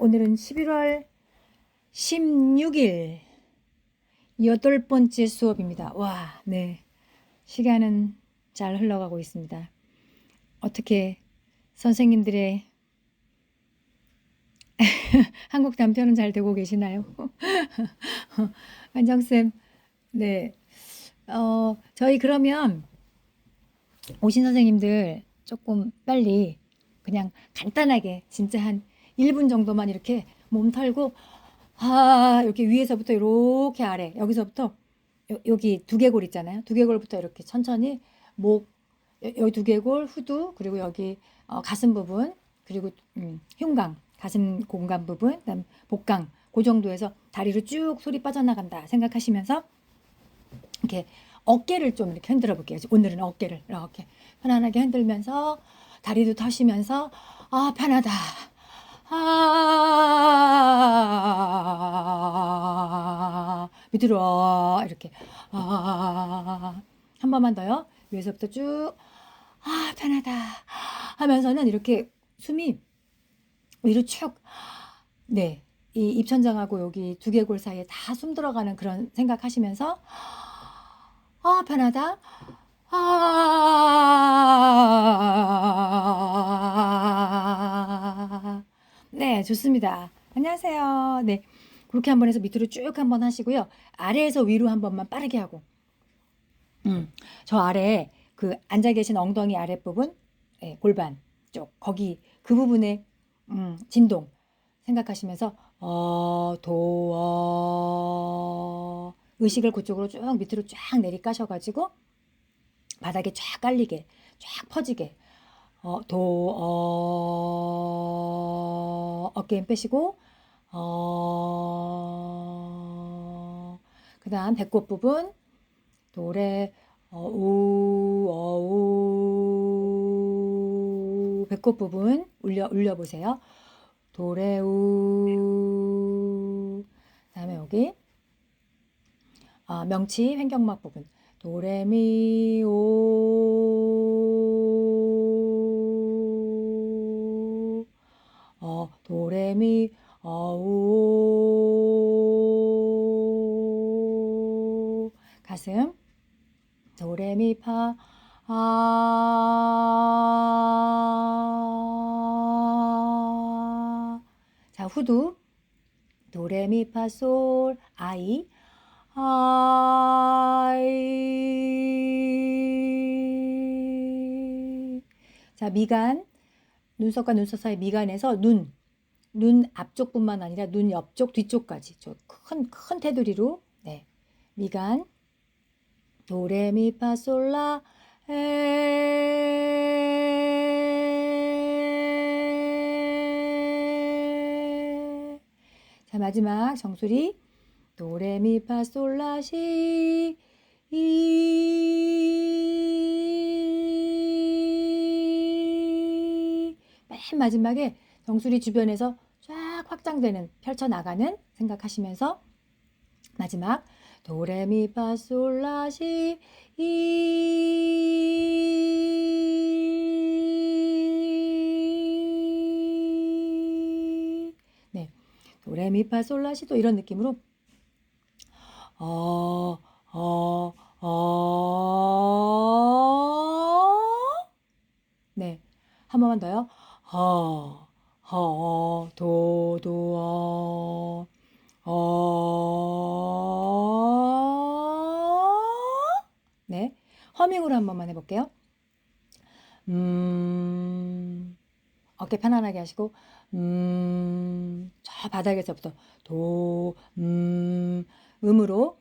오늘은 11월 16일 8번째 수업입니다. 와, 네. 시간은 잘 흘러가고 있습니다. 어떻게 선생님들의 한국 단편은 잘 되고 계시나요? 안정쌤, 네. 저희 그러면 오신 선생님들 조금 빨리 그냥 간단하게 진짜 한 1분 정도만 이렇게 몸 털고 이렇게 위에서부터 이렇게 아래 여기서부터 여기 두개골 있잖아요. 두개골부터 이렇게 천천히 목 여기 두개골 후두 그리고 여기 가슴 부분 그리고 흉곽 가슴 공간 부분 그다음 복강 그 정도에서 다리로 쭉 소리 빠져나간다 생각하시면서 이렇게 어깨를 좀 이렇게 흔들어 볼게요. 오늘은 어깨를 이렇게 편안하게 흔들면서 다리도 터시면서 편하다. 밑으로 이렇게 한 번만 더요. 위에서부터 쭉 편하다 하면서는 이렇게 숨이 위로 쭉 네. 이 입천장하고 여기 두개골 사이에 다 숨 들어가는 그런 생각하시면서 편하다. 네, 좋습니다. 안녕하세요. 네. 그렇게 한번 해서 밑으로 쭉 한번 하시고요. 아래에서 위로 한 번만 빠르게 하고. 저 아래 그 앉아 계신 엉덩이 아랫부분, 네, 골반 쪽 거기 그 부분에 진동 생각하시면서 의식을 그쪽으로 쭉 밑으로 쫙 내리까셔가지고 바닥에 쫙 깔리게 쫙 퍼지게 어깨 힘 빼시고 그 다음 배꼽 부분 도레 배꼽 부분 울려 보세요. 도레우 그다음에 여기 명치 횡격막 부분 도레미오 도레미 오 가슴 도레미파 자 후두 도레미파솔 아이 자 미간 눈썹과 눈썹 사이 미간에서 눈 앞쪽뿐만 아니라 눈 옆쪽 뒤쪽까지 큰 테두리로 네 미간 도레미파솔라 자 마지막 정수리 도레미파솔라시 맨 마지막에 정수리 주변에서 쫙 확장되는 펼쳐나가는 생각하시면서 마지막 도레미파솔라시 네 도레미파솔라시도 이런 느낌으로 네 한 번만 더요. 도도 네 허밍으로 한 번만 해볼게요. 어깨 편안하게 하시고 저 바닥에서부터 음으로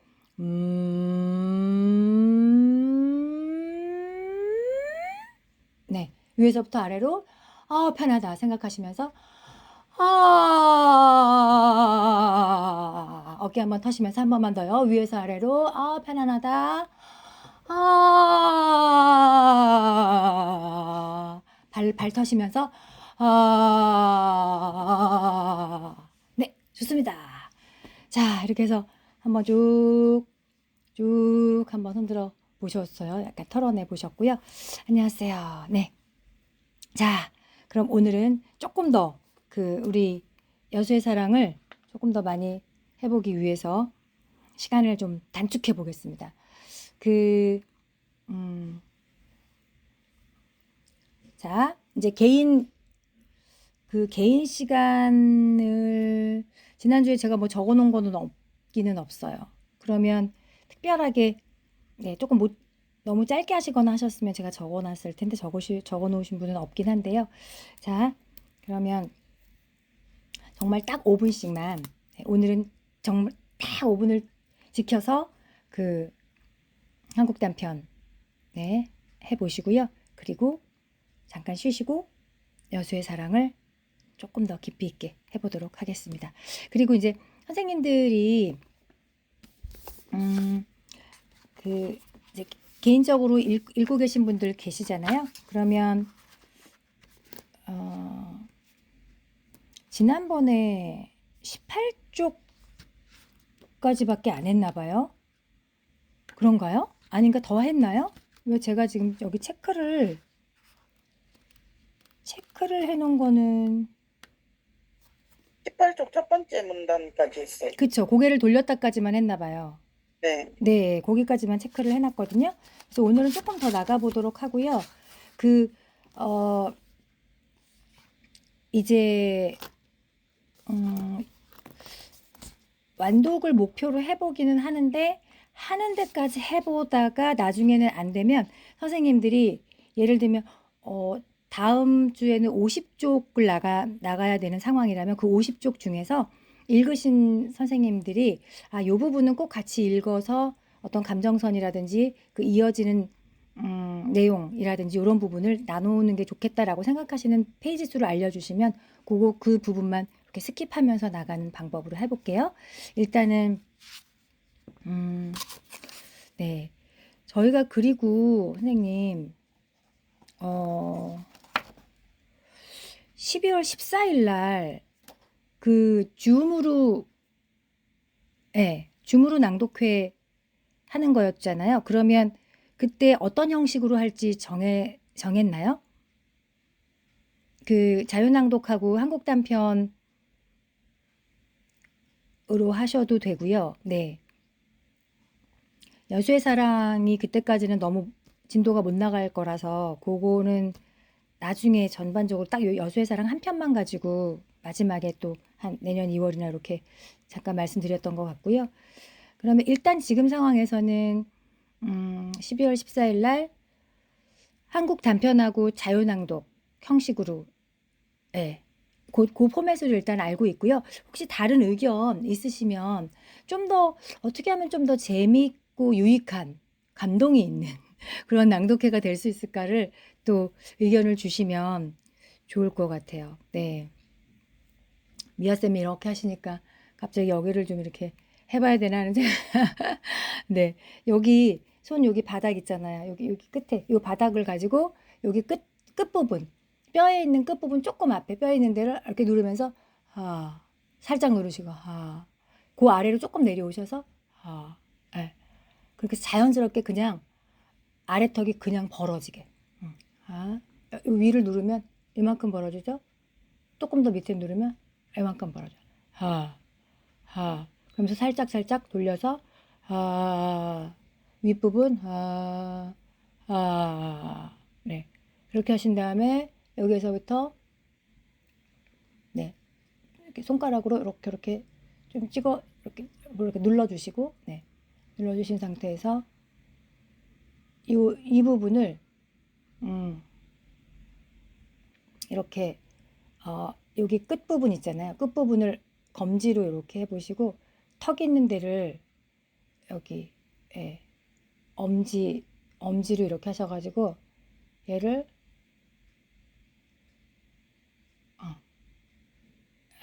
네 위에서부터 아래로 편하다 생각하시면서 어깨 한번 터시면서 한 번만 더요. 위에서 아래로 편안하다. 발 터시면서 네 좋습니다. 자 이렇게 해서 한번 쭉 한번 흔들어 보셨어요. 약간 털어내 보셨고요. 안녕하세요. 네. 자, 그럼 오늘은 조금 더 우리 여수의 사랑을 조금 더 많이 해보기 위해서 시간을 좀 단축해 보겠습니다. 그, 자, 이제 개인 시간을 지난주에 제가 뭐 적어 놓은 거는 없기는 없어요. 그러면 특별하게, 네, 조금 너무 짧게 하시거나 하셨으면 제가 적어 놨을 텐데 적어 놓으신 분은 없긴 한데요. 자, 그러면 정말 딱 5분씩만, 오늘은 정말 딱 5분을 지켜서 그 한국 단편, 네, 해보시고요. 그리고 잠깐 쉬시고 여수의 사랑을 조금 더 깊이 있게 해보도록 하겠습니다. 그리고 이제 선생님들이 이제 개인적으로 읽고 계신 분들 계시잖아요. 그러면 지난번에 18쪽까지밖에 안 했나 봐요. 그런가요? 아닌가 더 했나요? 왜 제가 지금 여기 체크를 해놓은 거는 18쪽 첫 번째 문단까지 있어요. 그쵸, 고개를 돌렸다까지만 했나 봐요. 네. 네, 거기까지만 체크를 해놨거든요. 그래서 오늘은 조금 더 나가보도록 하고요. 이제 완독을 목표로 해보기는 하는 데까지 해보다가 나중에는 안 되면 선생님들이 예를 들면 다음 주에는 50쪽을 나가야 되는 상황이라면 그 50쪽 중에서 읽으신 선생님들이 요 부분은 꼭 같이 읽어서 어떤 감정선이라든지 그 이어지는 내용이라든지 이런 부분을 나누는 게 좋겠다라고 생각하시는 페이지 수를 알려주시면 그 부분만 이렇게 스킵하면서 나가는 방법으로 해볼게요. 일단은 네, 저희가 그리고 선생님 12월 14일 날 그 줌으로 낭독회 하는 거였잖아요. 그러면 그때 어떤 형식으로 할지 정했나요? 그 자유낭독하고 한국 단편으로 하셔도 되고요. 네. 여수의 사랑이 그때까지는 너무 진도가 못 나갈 거라서 그거는 나중에 전반적으로 딱 여수의 사랑 한 편만 가지고 마지막에 또 한 내년 2월이나 이렇게 잠깐 말씀드렸던 것 같고요. 그러면 일단 지금 상황에서는 12월 14일 날 한국 단편하고 자유낭독 형식으로 그 포맷을 일단 알고 있고요. 혹시 다른 의견 있으시면 좀 더 어떻게 하면 좀 더 재미있고 유익한 감동이 있는 그런 낭독회가 될 수 있을까를 또 의견을 주시면 좋을 것 같아요. 네. 미아쌤이 이렇게 하시니까 갑자기 여기를 좀 이렇게 해봐야 되나 하는 생각. 네. 여기 바닥 있잖아요. 여기 끝에 이 바닥을 가지고 여기 끝부분 뼈에 있는 끝부분 조금 앞에 뼈에 있는 데를 이렇게 누르면서 살짝 누르시고 그 아래로 조금 내려오셔서 네. 그렇게 자연스럽게 그냥 아래턱이 그냥 벌어지게 위를 누르면 이만큼 벌어지죠. 조금 더 밑에 누르면 이만큼 벌어져. 그러면서 살짝 돌려서 윗부분 네. 그렇게 하신 다음에 여기에서부터 네. 이렇게 손가락으로 이렇게 좀 찍어 이렇게 눌러주시고 네. 눌러주신 상태에서 이 부분을 이렇게 여기 끝부분 있잖아요. 끝부분을 검지로 이렇게 해보시고 턱 있는 데를 여기 엄지로 이렇게 하셔가지고 얘를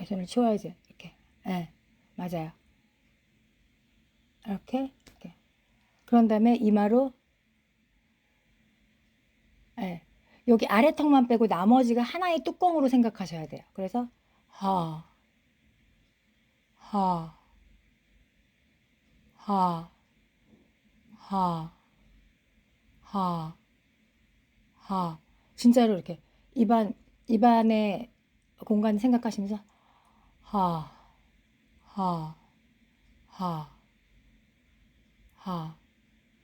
손을 치워야지 이렇게 맞아요. 이렇게 그런 다음에 이마로 여기 아래턱만 빼고 나머지가 하나의 뚜껑으로 생각하셔야 돼요. 그래서 하, 하, 하, 하, 하, 하. 진짜로 이렇게 입안에 공간 생각하시면서 하, 하, 하, 하,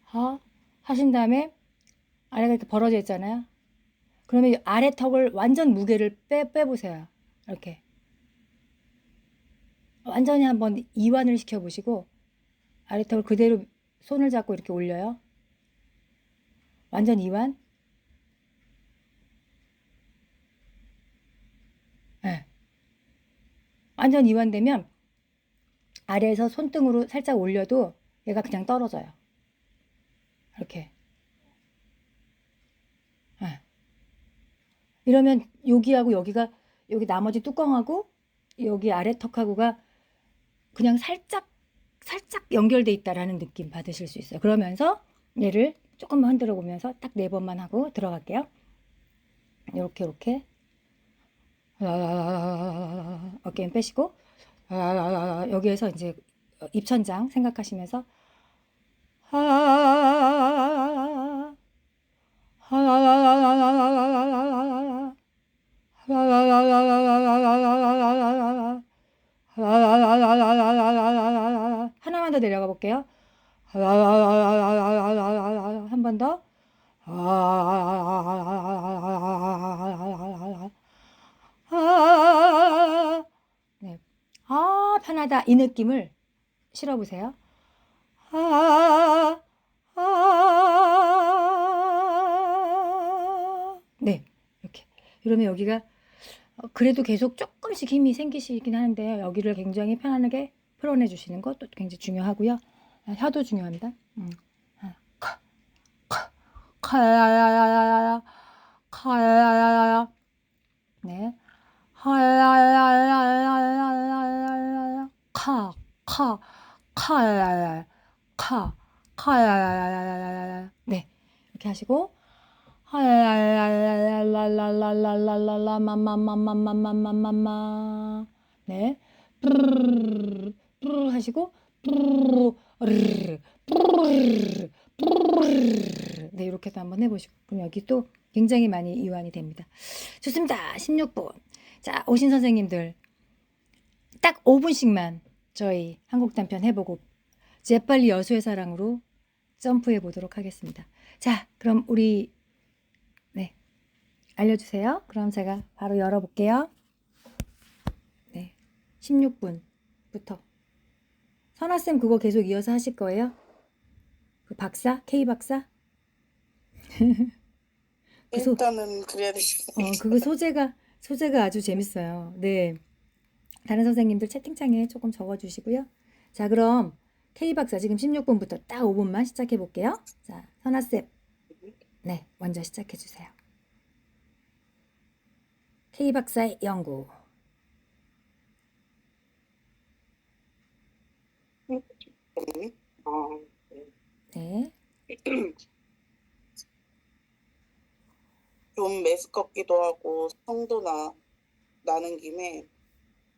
하 하신 다음에 아래가 이렇게 벌어져 있잖아요. 그러면 이 아래 턱을 완전 무게를 빼보세요. 이렇게 완전히 한번 이완을 시켜보시고 아래 턱을 그대로 손을 잡고 이렇게 올려요. 완전 이완. 네. 완전 이완되면 아래에서 손등으로 살짝 올려도 얘가 그냥 떨어져요. 이렇게. 네. 이러면 여기하고 여기가 여기 나머지 뚜껑하고 여기 아래 턱하고가 그냥 살짝 연결돼 있다라는 느낌 받으실 수 있어요. 그러면서 얘를 조금만 흔들어 보면서 딱 4번만 하고 들어갈게요. 이렇게 어깨는 빼시고 여기에서 이제 입천장 생각하시면서 하나만 더 내려가 볼게요. 한 번 더. 네. 아, 편하다. 이 느낌을 실어보세요. 네. 이렇게. 이러면 여기가 그래도 계속 조금씩 힘이 생기시긴 하는데 여기를 굉장히 편안하게 풀어내 주시는 것도 굉장히 중요하고요. 혀도 중요합니다. 카야야야야야 카야야야야 네 하야야야야야야야야 카카 카야야야 카 카야야야야야야 네 이렇게 하시고 하야야야야야라라라라라라라 마마마마마마마마마 네 뿌르르르 뿌르르 하시고 뿌르르 뿌르르 뿌르르 네 이렇게 해서 한번 해보시고 그럼 여기 또 굉장히 많이 이완이 됩니다. 좋습니다. 16번 자 오신 선생님들 딱 5분씩만 저희 한국 단편 해보고 재빨리 여수의 사랑으로 점프해 보도록 하겠습니다. 자 그럼 우리 네 알려주세요. 그럼 제가 바로 열어볼게요. 네 16분부터 선아쌤 그거 계속 이어서 하실 거예요? 그 박사? K 박사? 일단은 그래야 되겠어요. 그거 소재가 아주 재밌어요. 네. 다른 선생님들 채팅창에 조금 적어주시고요. 자, 그럼 K 박사 지금 16분부터 딱 5분만 시작해 볼게요. 자, 선아쌤. 네, 먼저 시작해 주세요. K 박사의 연구. 네. 좀 메스껍기도 하고 성도 나는 김에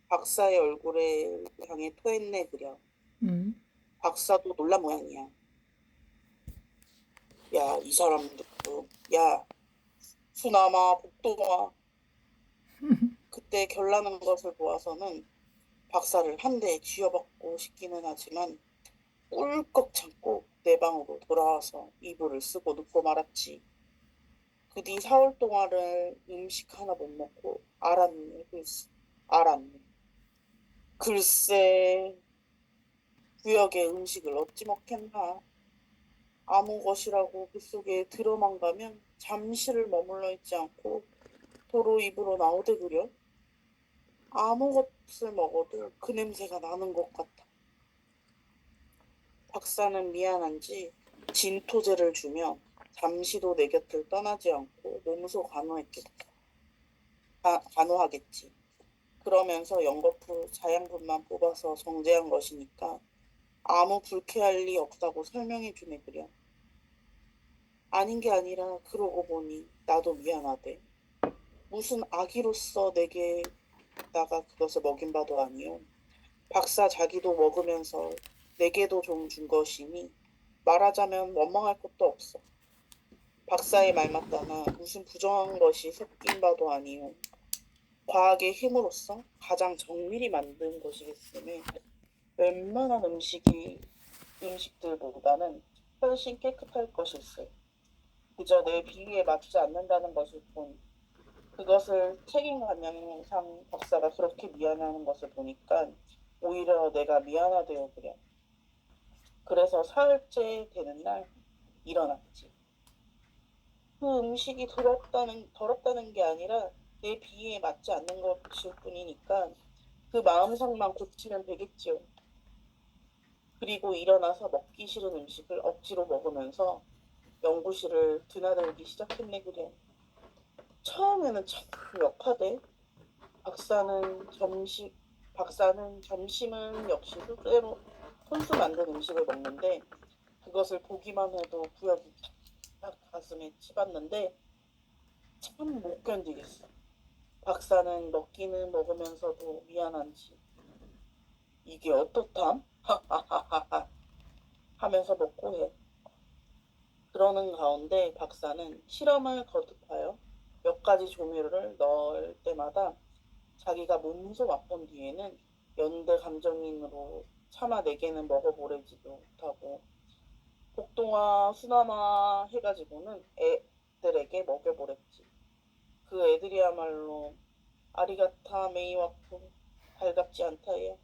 박사의 얼굴에 향해 토했네 그려. 박사도 놀란 모양이야. 야, 이 사람들도 야, 수남아, 복동아. 그때 결나는 것을 보아서는 박사를 한 대 쥐어박고 싶기는 하지만 꿀꺽 참고 내 방으로 돌아와서 이불을 쓰고 눕고 말았지. 그 뒤 4월 동안을 음식 하나 못 먹고 알았네. 알았네. 글쎄 구역의 음식을 어찌 먹겠나. 아무 것이라고 그 속에 들어만 가면 잠시를 머물러 있지 않고 도로 입으로 나오대 그려. 아무 것을 먹어도 그 냄새가 나는 것 같아. 박사는 미안한지 진토제를 주며 잠시도 내 곁을 떠나지 않고 몸소 간호하겠지. 그러면서 연거푸 자양분만 뽑아서 정제한 것이니까 아무 불쾌할 리 없다고 설명해 주네 그려. 아닌 게 아니라 그러고 보니 나도 미안하대. 무슨 아기로서 내게다가 그것을 먹인 바도 아니오. 박사 자기도 먹으면서 내게도 좀 준 것이니 말하자면 원망할 것도 없어. 박사의 말 맞다나 무슨 부정한 것이 섞인 바도 아니오. 과학의 힘으로써 가장 정밀히 만든 것이겠음에 웬만한 음식들보다는 훨씬 깨끗할 것일세. 그저 내 비위에 맞지 않는다는 것일 뿐. 그것을 책임관념상 박사가 그렇게 미안해하는 것을 보니까 오히려 내가 미안하대요 그래. 그래서 사흘째 되는 날 일어났지. 그 음식이 더럽다는 게 아니라 내 비위에 맞지 않는 것일 뿐이니까 그 마음상만 고치면 되겠지요. 그리고 일어나서 먹기 싫은 음식을 억지로 먹으면서 연구실을 드나들기 시작했네 그래. 처음에는 참 역하대. 박사는 점심 박사는 점심은 역시 술대로 손수 만든 음식을 먹는데 그것을 보기만 해도 구역이 딱 가슴에 치받는데 참 못 견디겠어. 박사는 먹기는 먹으면서도 미안한지 이게 어떻담? 하하하하 하면서 먹고 해. 그러는 가운데 박사는 실험을 거듭하여 몇 가지 조미료를 넣을 때마다 자기가 몸소 맛본 뒤에는 연대 감정인으로 차마 내게는 먹어보래지도 못하고 복동화 수나마 해가지고는 애들에게 먹여보랬지. 그 애들이야말로 아리가타 메이와쿠 달갑지 않다야.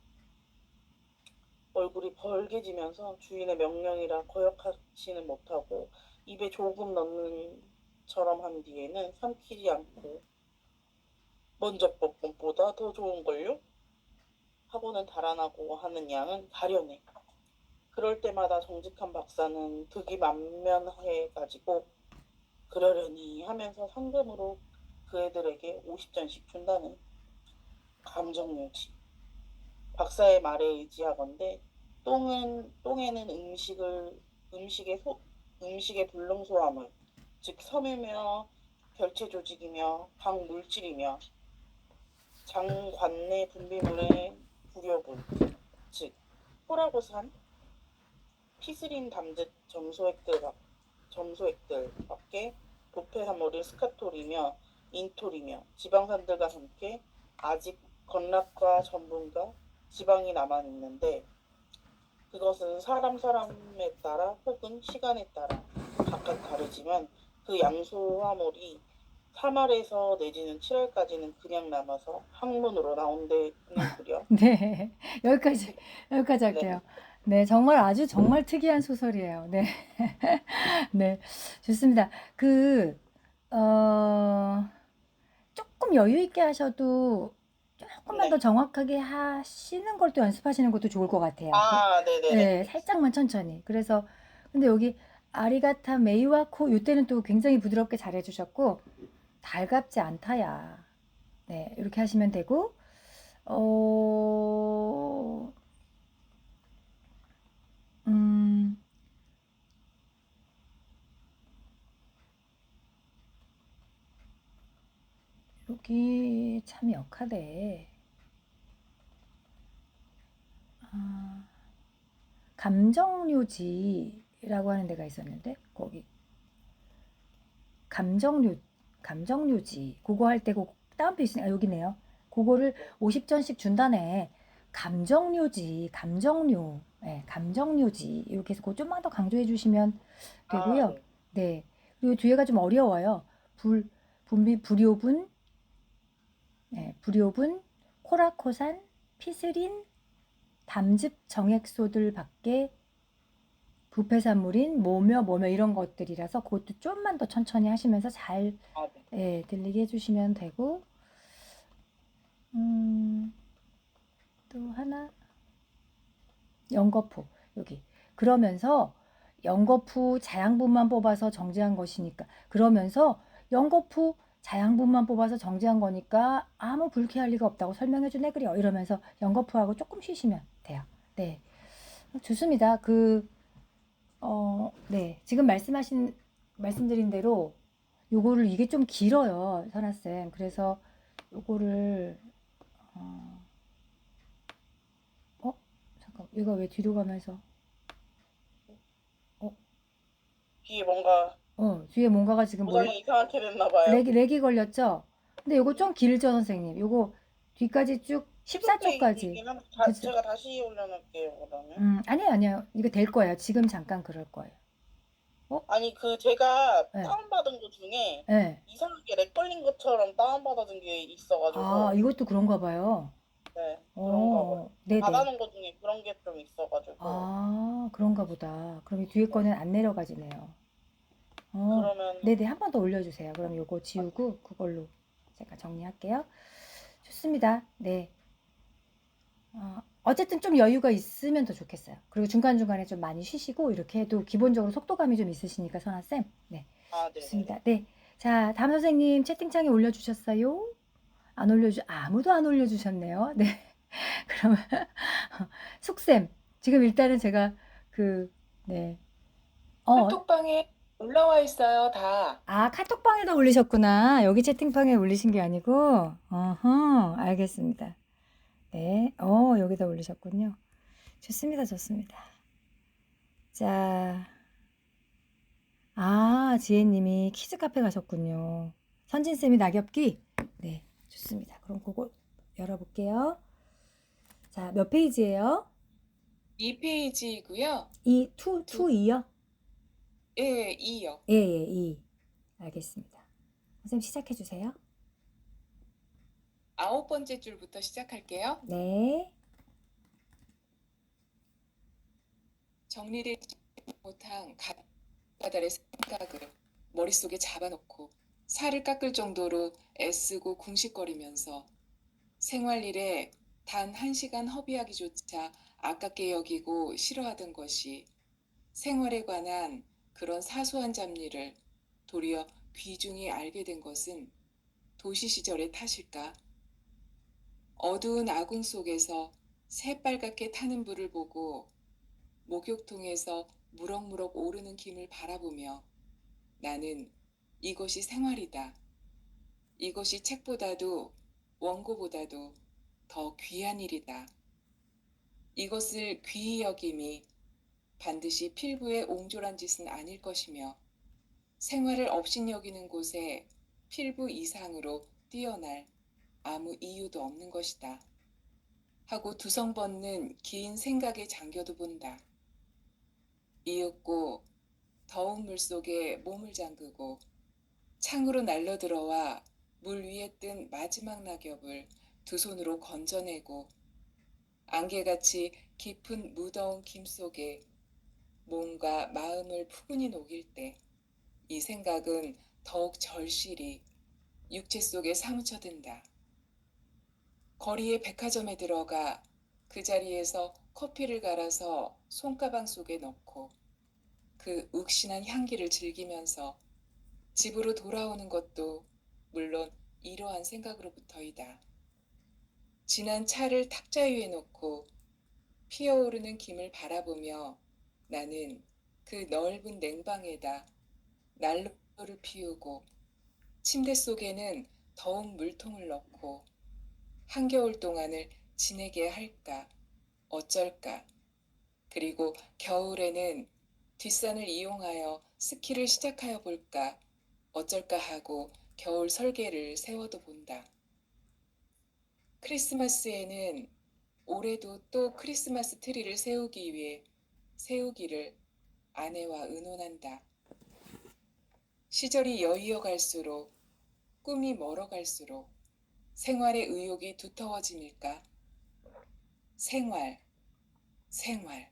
얼굴이 벌개지면서 주인의 명령이라 거역하지는 못하고 입에 조금 넣는 처럼 한 뒤에는 삼키지 않고 먼저 볶음보다 더 좋은걸요? 하고는 달아나고 하는 양은 가려내. 그럴 때마다 정직한 박사는 득이 만면해가지고 그러려니 하면서 상금으로 그 애들에게 50전씩 준다네. 감정묘지. 박사의 말에 의지하건대 똥에는 음식의 불능소화물, 즉 섬유며 결체 조직이며 각 물질이며 장관내 분비물의 불효분, 즉 포라고산, 피스린 담즙 점소액들밖에 부패사물인 스카톨이며 인톨이며 지방산들과 함께 아직 건락과 전분과 지방이 남아있는데 그것은 사람에 따라 혹은 시간에 따라 각각 다르지만 그 양소화물이 3월에서 내지는 7월까지는 그냥 남아서 항문으로 나온다는 그려. 네, 여기까지, 여기까지 네, 할게요. 네, 정말 아주 정말 특이한 소설이에요. 네, 네, 좋습니다. 어, 조금 여유 있게 하셔도 조금만 더 네. 정확하게 하시는 걸 또 연습하시는 것도 좋을 것 같아요. 아, 네네네. 네, 살짝만 천천히. 그래서, 근데 여기 아리가타 메이와코, 이때는 또 굉장히 부드럽게 잘해주셨고, 달갑지 않다야. 네, 이렇게 하시면 되고, 어, 음, 여기 참 역하대. 아, 감정묘지라고 하는 데가 있었는데, 거기. 감정묘, 감정묘지. 그거 할 때, 그 다운페이지, 아, 여기네요. 그거를 50전씩 준다네. 감정묘지, 감정묘. 네, 감정묘지. 이렇게 해서 그거 좀만 더 강조해 주시면 아, 되고요. 네. 네. 그리고 뒤에가 좀 어려워요. 불효분, 네, 불효분, 코라코산, 피스린, 담즙 정액소들 밖에 부패산물인 뭐며 이런 것들이라서 그것도 좀만 더 천천히 하시면서 잘 아, 네. 예, 들리게 해주시면 되고 음, 또 하나 연거푸 여기 그러면서 연거푸 자양분만 뽑아서 정제한 것이니까 그러면서 연거푸 자양분만 뽑아서 정제한 거니까 아무 불쾌할 리가 없다고 설명해 주네 그래요 이러면서 연거푸하고 조금 쉬시면 돼요. 네, 좋습니다. 네. 지금 말씀드린 대로 요거를 이게 좀 길어요, 선아쌤. 그래서 요거를, 어, 어? 잠깐, 얘가 왜 뒤로 가면서, 어, 귀에 뭔가 뒤에 뭔가가 지금 고장이 이상하게 됐나 봐요. 렉이 걸렸죠? 근데 요거 좀 길죠, 선생님. 요거 뒤까지 쭉 이렇게 14초까지. 얘기면 그죠? 제가 다시 올려놓을게요, 그러면. 아니에요, 아니에요. 이거 될 거예요. 지금 잠깐 그럴 거예요. 어? 아니, 제가 네. 다운받은 것 중에 네. 이상하게 렉 걸린 것처럼 다운받은 게 아, 있어가지고, 이것도 그런가 봐요. 네, 그런가 봐요. 네네. 받아놓은 것 중에 그런 게 좀 있어가지고, 아, 그런가 보다. 그럼 이 뒤에 네. 거는 안 내려가지네요. 어, 그러면, 네네. 한 번 더 올려주세요. 그럼 요거 지우고 그걸로 제가 정리할게요. 좋습니다. 네. 어쨌든 좀 여유가 있으면 더 좋겠어요. 그리고 중간중간에 좀 많이 쉬시고 이렇게 해도 기본적으로 속도감이 좀 있으시니까 선아쌤. 네. 네네네. 좋습니다. 네. 자, 다음 선생님 채팅창에 올려주셨어요? 아무도 안 올려주셨네요. 네. 그러면 숙쌤. 지금 일단은 제가 그, 네. 어, 카톡방에 올라와 있어요, 다. 카톡방에도 올리셨구나. 여기 채팅방에 올리신 게 아니고. 어허, 알겠습니다. 네. 여기다 올리셨군요. 좋습니다. 좋습니다. 자, 지혜님이 키즈 카페 가셨군요. 선진쌤이 낙엽기? 네, 좋습니다. 그럼 그거 열어볼게요. 자, 몇 페이지예요? 2페이지이고요. 2요? 예, 2요. 예, 예, 2. 알겠습니다. 선생님 시작해주세요. 9번째 줄부터 시작할게요. 네. 정리를 못한 가달의 생각을 머릿속에 잡아놓고 살을 깎을 정도로 애쓰고 궁식거리면서 생활일에 단 1시간 허비하기조차 아깝게 여기고 싫어하던 것이 생활에 관한 그런 사소한 잡일을 도리어 귀중히 알게 된 것은 도시 시절의 탓일까? 어두운 아궁 속에서 새빨갛게 타는 불을 보고 목욕통에서 무럭무럭 오르는 김을 바라보며 나는 이것이 생활이다. 이것이 책보다도 원고보다도 더 귀한 일이다. 이것을 귀히 여김이 반드시 필부의 옹졸한 짓은 아닐 것이며 생활을 업신여기는 곳에 필부 이상으로 뛰어날 아무 이유도 없는 것이다. 하고 두성 벗는 긴 생각에 잠겨도 본다. 이윽고 더운 물속에 몸을 잠그고 창으로 날려들어와 물 위에 뜬 마지막 낙엽을 두 손으로 건져내고 안개같이 깊은 무더운 김 속에 몸과 마음을 푸근히 녹일 때 이 생각은 더욱 절실히 육체 속에 사무쳐든다. 거리의 백화점에 들어가 그 자리에서 커피를 갈아서 손가방 속에 넣고 그 욱신한 향기를 즐기면서 집으로 돌아오는 것도 물론 이러한 생각으로부터이다. 지난 차를 탁자 위에 놓고 피어오르는 김을 바라보며 나는 그 넓은 냉방에다 난로를 피우고 침대 속에는 더운 물통을 넣고 한겨울 동안을 지내게 할까 어쩔까. 그리고 겨울에는 뒷산을 이용하여 스키를 시작하여 볼까 어쩔까 하고 겨울 설계를 세워도 본다. 크리스마스에는 올해도 또 크리스마스 트리를 세우기 위해 세우기를 아내와 의논한다. 시절이 여이어 갈수록 꿈이 멀어 갈수록 생활의 의욕이 두터워짐일까? 생활, 생활.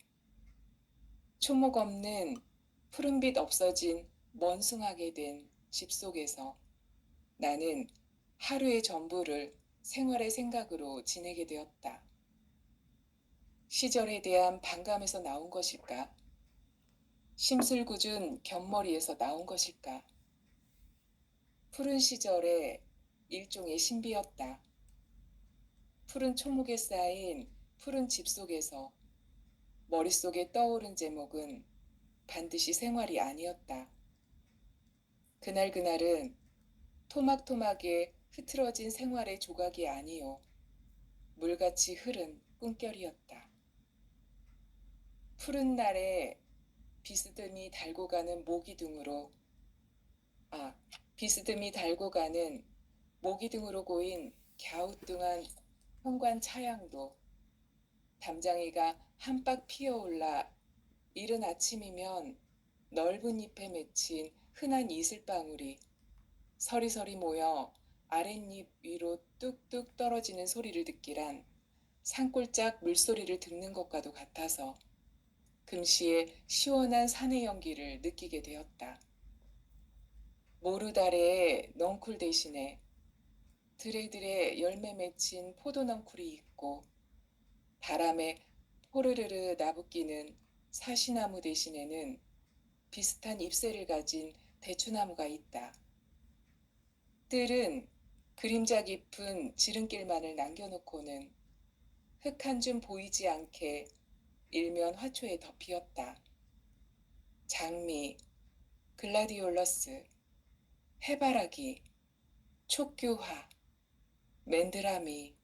초목 없는 푸른빛 없어진 먼숭하게 된 집 속에서 나는 하루의 전부를 생활의 생각으로 지내게 되었다. 시절에 대한 반감에서 나온 것일까? 심술궂은 곁머리에서 나온 것일까? 푸른 시절의 일종의 신비였다. 푸른 초목에 쌓인 푸른 집 속에서 머릿속에 떠오른 제목은 반드시 생활이 아니었다. 그날은 토막토막에 흐트러진 생활의 조각이 아니요. 물같이 흐른 꿈결이었다. 푸른 날에 비스듬히 달고 가는 모기등으로 비스듬히 달고 가는 모기 등으로 고인 갸우뚱한 현관 차양도 담장이가 한박 피어올라 이른 아침이면 넓은 잎에 맺힌 흔한 이슬방울이 서리서리 모여 아랫잎 위로 뚝뚝 떨어지는 소리를 듣기란 산골짝 물소리를 듣는 것과도 같아서 금시에 시원한 산의 연기를 느끼게 되었다. 모르다래의 넝쿨 대신에 드레드레 열매 맺힌 포도 넝쿨이 있고 바람에 포르르르 나부끼는 사시나무 대신에는 비슷한 잎새를 가진 대추나무가 있다. 뜰은 그림자 깊은 지름길만을 남겨놓고는 흙 한 줌 보이지 않게 일면 화초에 덮이었다. 장미, 글라디올러스, 해바라기, 촉규화, 맨드라미,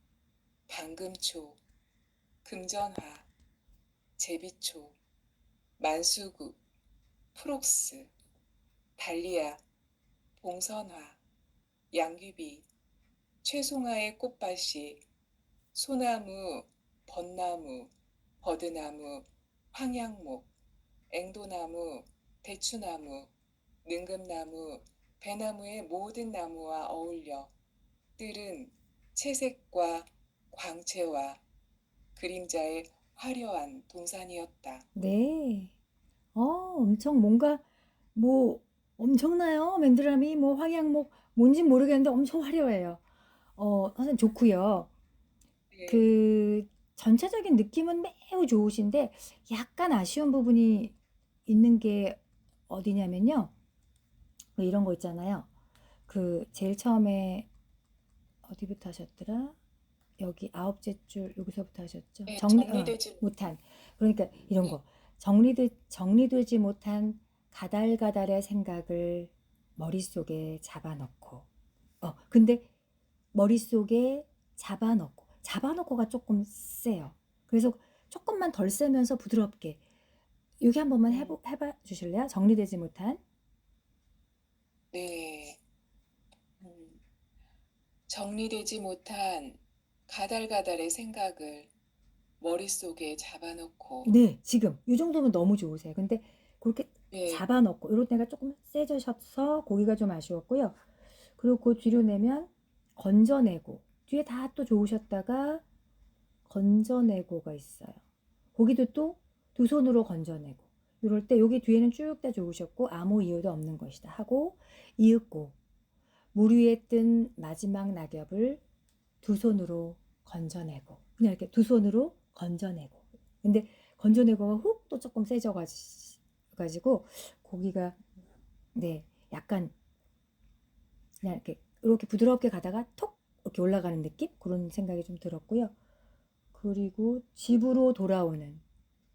방금초, 금전화, 제비초, 만수국, 프록스, 달리아, 봉선화, 양귀비, 최송화의 꽃밭이 소나무, 벚나무, 버드나무, 황양목, 앵도나무, 대추나무, 능금나무, 배나무의 모든 나무와 어울려 뜰은 채색과 광채와 그림자의 화려한 동산이었다. 네. 엄청 뭔가 뭐 엄청나요. 맨드라미, 뭐 황양목, 뭔진 모르겠는데 엄청 화려해요. 선생님 좋고요. 네, 그 전체적인 느낌은 매우 좋으신데 약간 아쉬운 부분이 있는 게 어디냐면요. 이런 거 있잖아요. 그 제일 처음에 어디부터 하셨더라? 여기 아홉째 줄 여기서부터 하셨죠? 네, 정리되지 못한. 그러니까 이런 네, 거. 정리되지 못한 가달가달의 생각을 머릿속에 잡아넣고. 근데 머릿속에 잡아넣고가 조금 세요. 그래서 조금만 덜 세면서 부드럽게. 여기 한 번만 해봐 주실래요? 정리되지 못한. 네. 음, 정리되지 못한 가달가달의 생각을 머릿속에 잡아놓고, 네, 지금 이 정도면 너무 좋으세요. 근데 그렇게 네, 잡아넣고 이럴 때가 조금 세져서 고기가 좀 아쉬웠고요. 그리고 그 뒤로 내면 건져내고 뒤에 다 또 좋으셨다가 건져내고가 있어요. 거기도 또 두 손으로 건져내고 이럴 때 여기 뒤에는 쭉 다 좋으셨고 아무 이유도 없는 것이다 하고 이윽고 물 위에 뜬 마지막 낙엽을 두 손으로 건져내고 그냥 이렇게 두 손으로 건져내고 근데 건져내고가 훅 또 조금 세져가지고 고기가 네 약간 그냥 이렇게 부드럽게 가다가 톡 이렇게 올라가는 느낌 그런 생각이 좀 들었고요. 그리고 집으로 돌아오는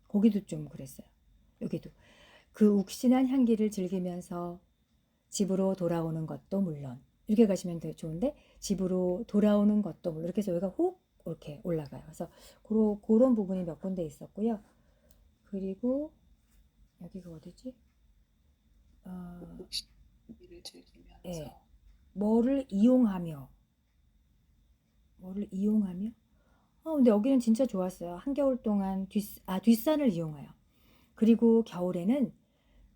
거기도 좀 그랬어요. 여기도 그 욱신한 향기를 즐기면서 집으로 돌아오는 것도 물론 이렇게 가시면 더 좋은데 집으로 돌아오는 것도 물론 이렇게 해서 여기가 훅 이렇게 올라가요. 그래서 그런 부분이 몇 군데 있었고요. 그리고 여기가 어디지? 일을 즐기면서 예. 뭐를 이용하며 근데 여기는 진짜 좋았어요. 한겨울 동안 뒷산을 이용하여 그리고 겨울에는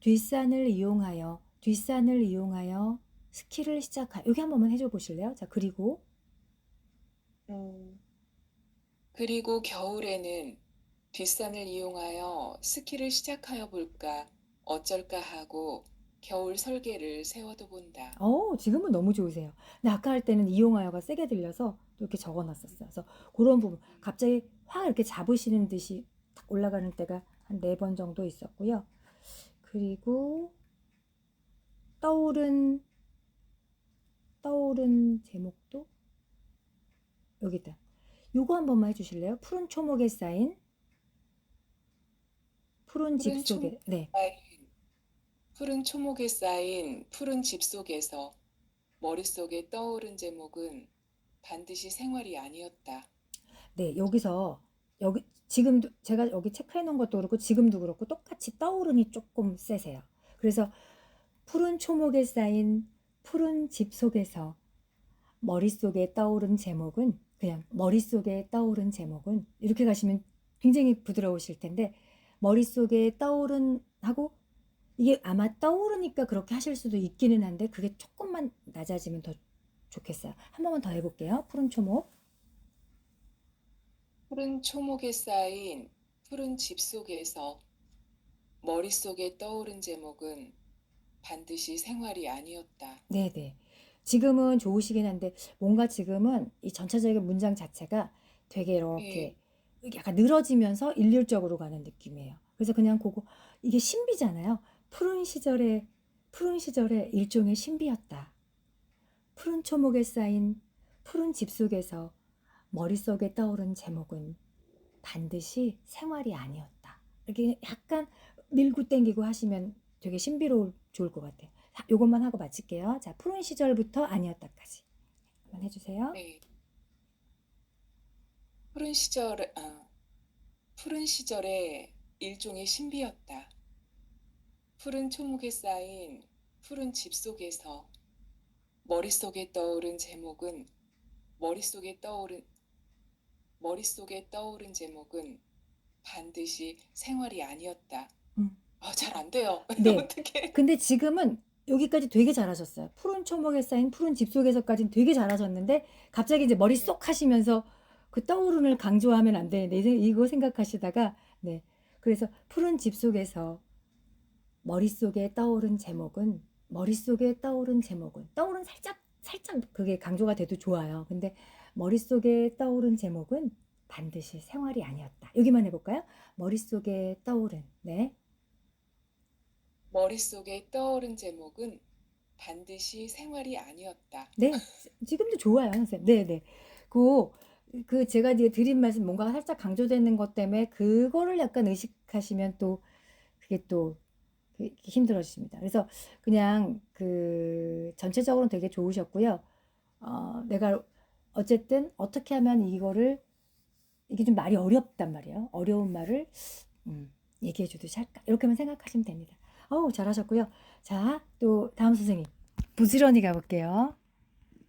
뒷산을 이용하여 스키를 시작하여 여기 한 번만 해줘 보실래요? 자 그리고 그리고 겨울에는 뒷산을 이용하여 스키를 시작하여 볼까 어쩔까 하고 겨울 설계를 세워도 본다. 지금은 너무 좋으세요. 근데 아까 할 때는 이용하여가 세게 들려서 또 이렇게 적어놨었어요. 그래서 그런 부분 갑자기 확 이렇게 잡으시는 듯이 탁 올라가는 때가 한 4번 정도 있었고요. 그리고 떠오른 제목도 여기 있다. 요거 한 번만 해주실래요? 푸른 초목에 쌓인 푸른 집 푸른 속에 네. 푸른 초목에 쌓인 푸른 집 속에서 머릿속에 떠오른 제목은 반드시 생활이 아니었다. 네, 여기 지금도 제가 여기 체크해 놓은 것도 그렇고 지금도 그렇고 똑같이 떠오르니 조금 세세요. 그래서 푸른 초목에 쌓인 푸른 집 속에서 머릿속에 떠오른 제목은 그냥 머릿속에 떠오른 제목은 이렇게 가시면 굉장히 부드러우실 텐데 머릿속에 떠오른 하고 이게 아마 떠오르니까 그렇게 하실 수도 있기는 한데 그게 조금만 낮아지면 더 좋겠어요. 한 번만 더 해볼게요. 푸른 초목. 푸른 초목에 쌓인 푸른 집 속에서 머릿속에 떠오른 제목은 반드시 생활이 아니었다. 네네. 지금은 좋으시긴 한데 뭔가 지금은 이 전체적인 문장 자체가 되게 예, 이렇게 약간 늘어지면서 일률적으로 가는 느낌이에요. 그래서 그냥 그거 이게 신비잖아요. 푸른 시절에 일종의 신비였다. 푸른 초목에 쌓인 푸른 집 속에서 머릿속에 떠오른 제목은 반드시 생활이 아니었다. 이렇게 약간 밀고 땡기고 하시면 되게 신비로울 좋을 것 같아요. 자, 요것만 하고 마칠게요. 자, 푸른 시절부터 아니었다까지 한번 해주세요. 네. 푸른 시절에 일종의 신비였다. 푸른 초목에 쌓인 푸른 집 속에서 머릿속에 떠오른 제목은 머릿속에 떠오른 머릿속에 떠오른 제목은 반드시 생활이 아니었다. 음, 잘 안 돼요. 네. 어떻게? 근데 지금은 여기까지 되게 잘하셨어요. 푸른 초목에 쌓인 푸른 집 속에서까지는 되게 잘하셨는데 갑자기 이제 머리 쏙 하시면서 그 떠오름을 강조하면 안 되는데 이거 생각하시다가 네. 그래서 푸른 집 속에서 머릿속에 떠오른 제목은 떠오른 살짝 그게 강조가 돼도 좋아요. 근데 머릿속에 떠오른 제목은 반드시 생활이 아니었다. 여기만 해볼까요? 머릿속에 떠오른 네. 머릿속에 떠오른 제목은 반드시 생활이 아니었다. 네, 지금도 좋아요, 선생님. 네, 네. 그, 그 제가 이제 드린 말씀 뭔가 살짝 강조되는 것 때문에 그거를 약간 의식하시면 또 그게 또 힘들어집니다. 그래서 그냥 그 전체적으로는 되게 좋으셨고요. 내가 어쨌든 어떻게 하면 이게 좀 말이 어렵단 말이에요. 어려운 말을 얘기해 주듯이 할까? 이렇게만 생각하시면 됩니다. 어우, 잘하셨고요. 자, 또 다음 선생님. 부지런히 가볼게요.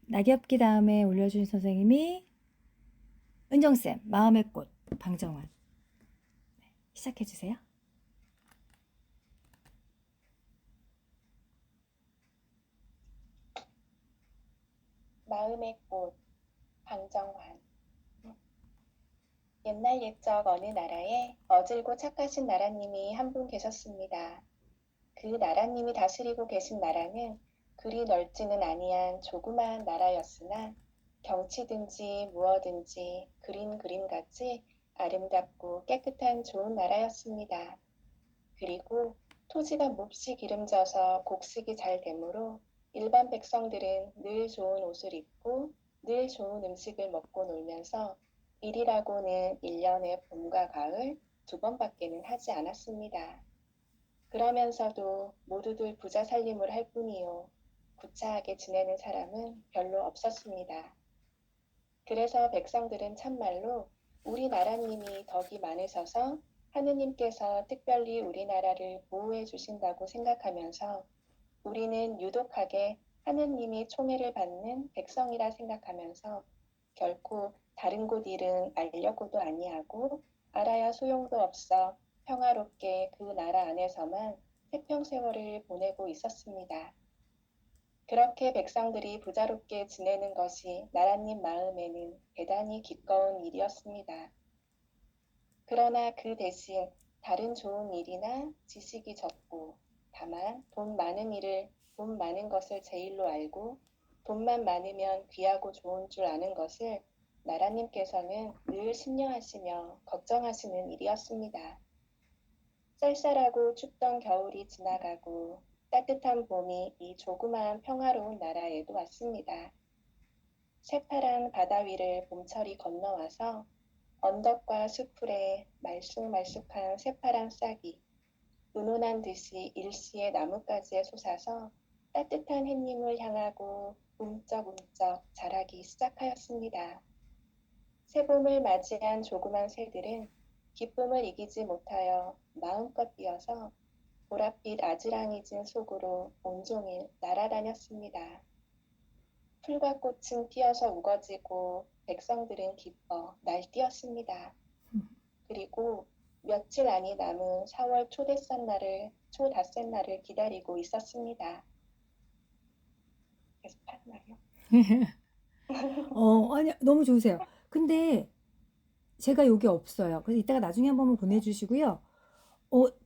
낙엽기 다음에 올려준 선생님이 은정쌤, 마음의 꽃, 방정환. 시작해주세요. 마음의 꽃, 방정환. 옛날 옛적 어느 나라에 어질고 착하신 나라님이 한 분 계셨습니다. 그 나라님이 다스리고 계신 나라는 그리 넓지는 아니한 조그마한 나라였으나 경치든지 무엇든지 그림 같이 아름답고 깨끗한 좋은 나라였습니다. 그리고 토지가 몹시 기름져서 곡식이 잘 되므로 일반 백성들은 늘 좋은 옷을 입고 늘 좋은 음식을 먹고 놀면서 일이라고는 1년에 봄과 가을 2번밖에는 하지 않았습니다. 그러면서도 모두들 부자 살림을 할 뿐이요. 구차하게 지내는 사람은 별로 없었습니다. 그래서 백성들은 참말로 우리나라님이 덕이 많으셔서 하느님께서 특별히 우리나라를 보호해 주신다고 생각하면서 우리는 유독하게 하느님이 총애를 받는 백성이라 생각하면서 결코 다른 곳 일은 알려고도 아니하고 알아야 소용도 없어 평화롭게 그 나라 안에서만 태평세월을 보내고 있었습니다. 그렇게 백성들이 부자롭게 지내는 것이 나라님 마음에는 대단히 기꺼운 일이었습니다. 그러나 그 대신 다른 좋은 일이나 지식이 적고 다만 돈 많은 것을 제일로 알고 돈만 많으면 귀하고 좋은 줄 아는 것을 나라님께서는 늘 심려하시며 걱정하시는 일이었습니다. 쌀쌀하고 춥던 겨울이 지나가고 따뜻한 봄이 이 조그마한 평화로운 나라에도 왔습니다. 새파란 바다 위를 봄철이 건너와서 언덕과 수풀에 말쑥말쑥한 새파란 싹이 은은한 듯이 일시에 나뭇가지에 솟아서 따뜻한 햇님을 향하고 움쩍움쩍 자라기 시작하였습니다. 새봄을 맞이한 조그만 새들은 기쁨을 이기지 못하여 마음껏 뛰어서 보랏빛 아지랑이진 속으로 온종일 날아다녔습니다. 풀과 꽃은 피어서 우거지고 백성들은 기뻐 날뛰었습니다. 그리고 며칠 안이 남은 4월 초닷새날을 기다리고 있었습니다. 계속 하나요? 아니, 너무 좋으세요. 근데 제가 여기 없어요. 그래서 이따가 나중에 한 번만 보내주시고요.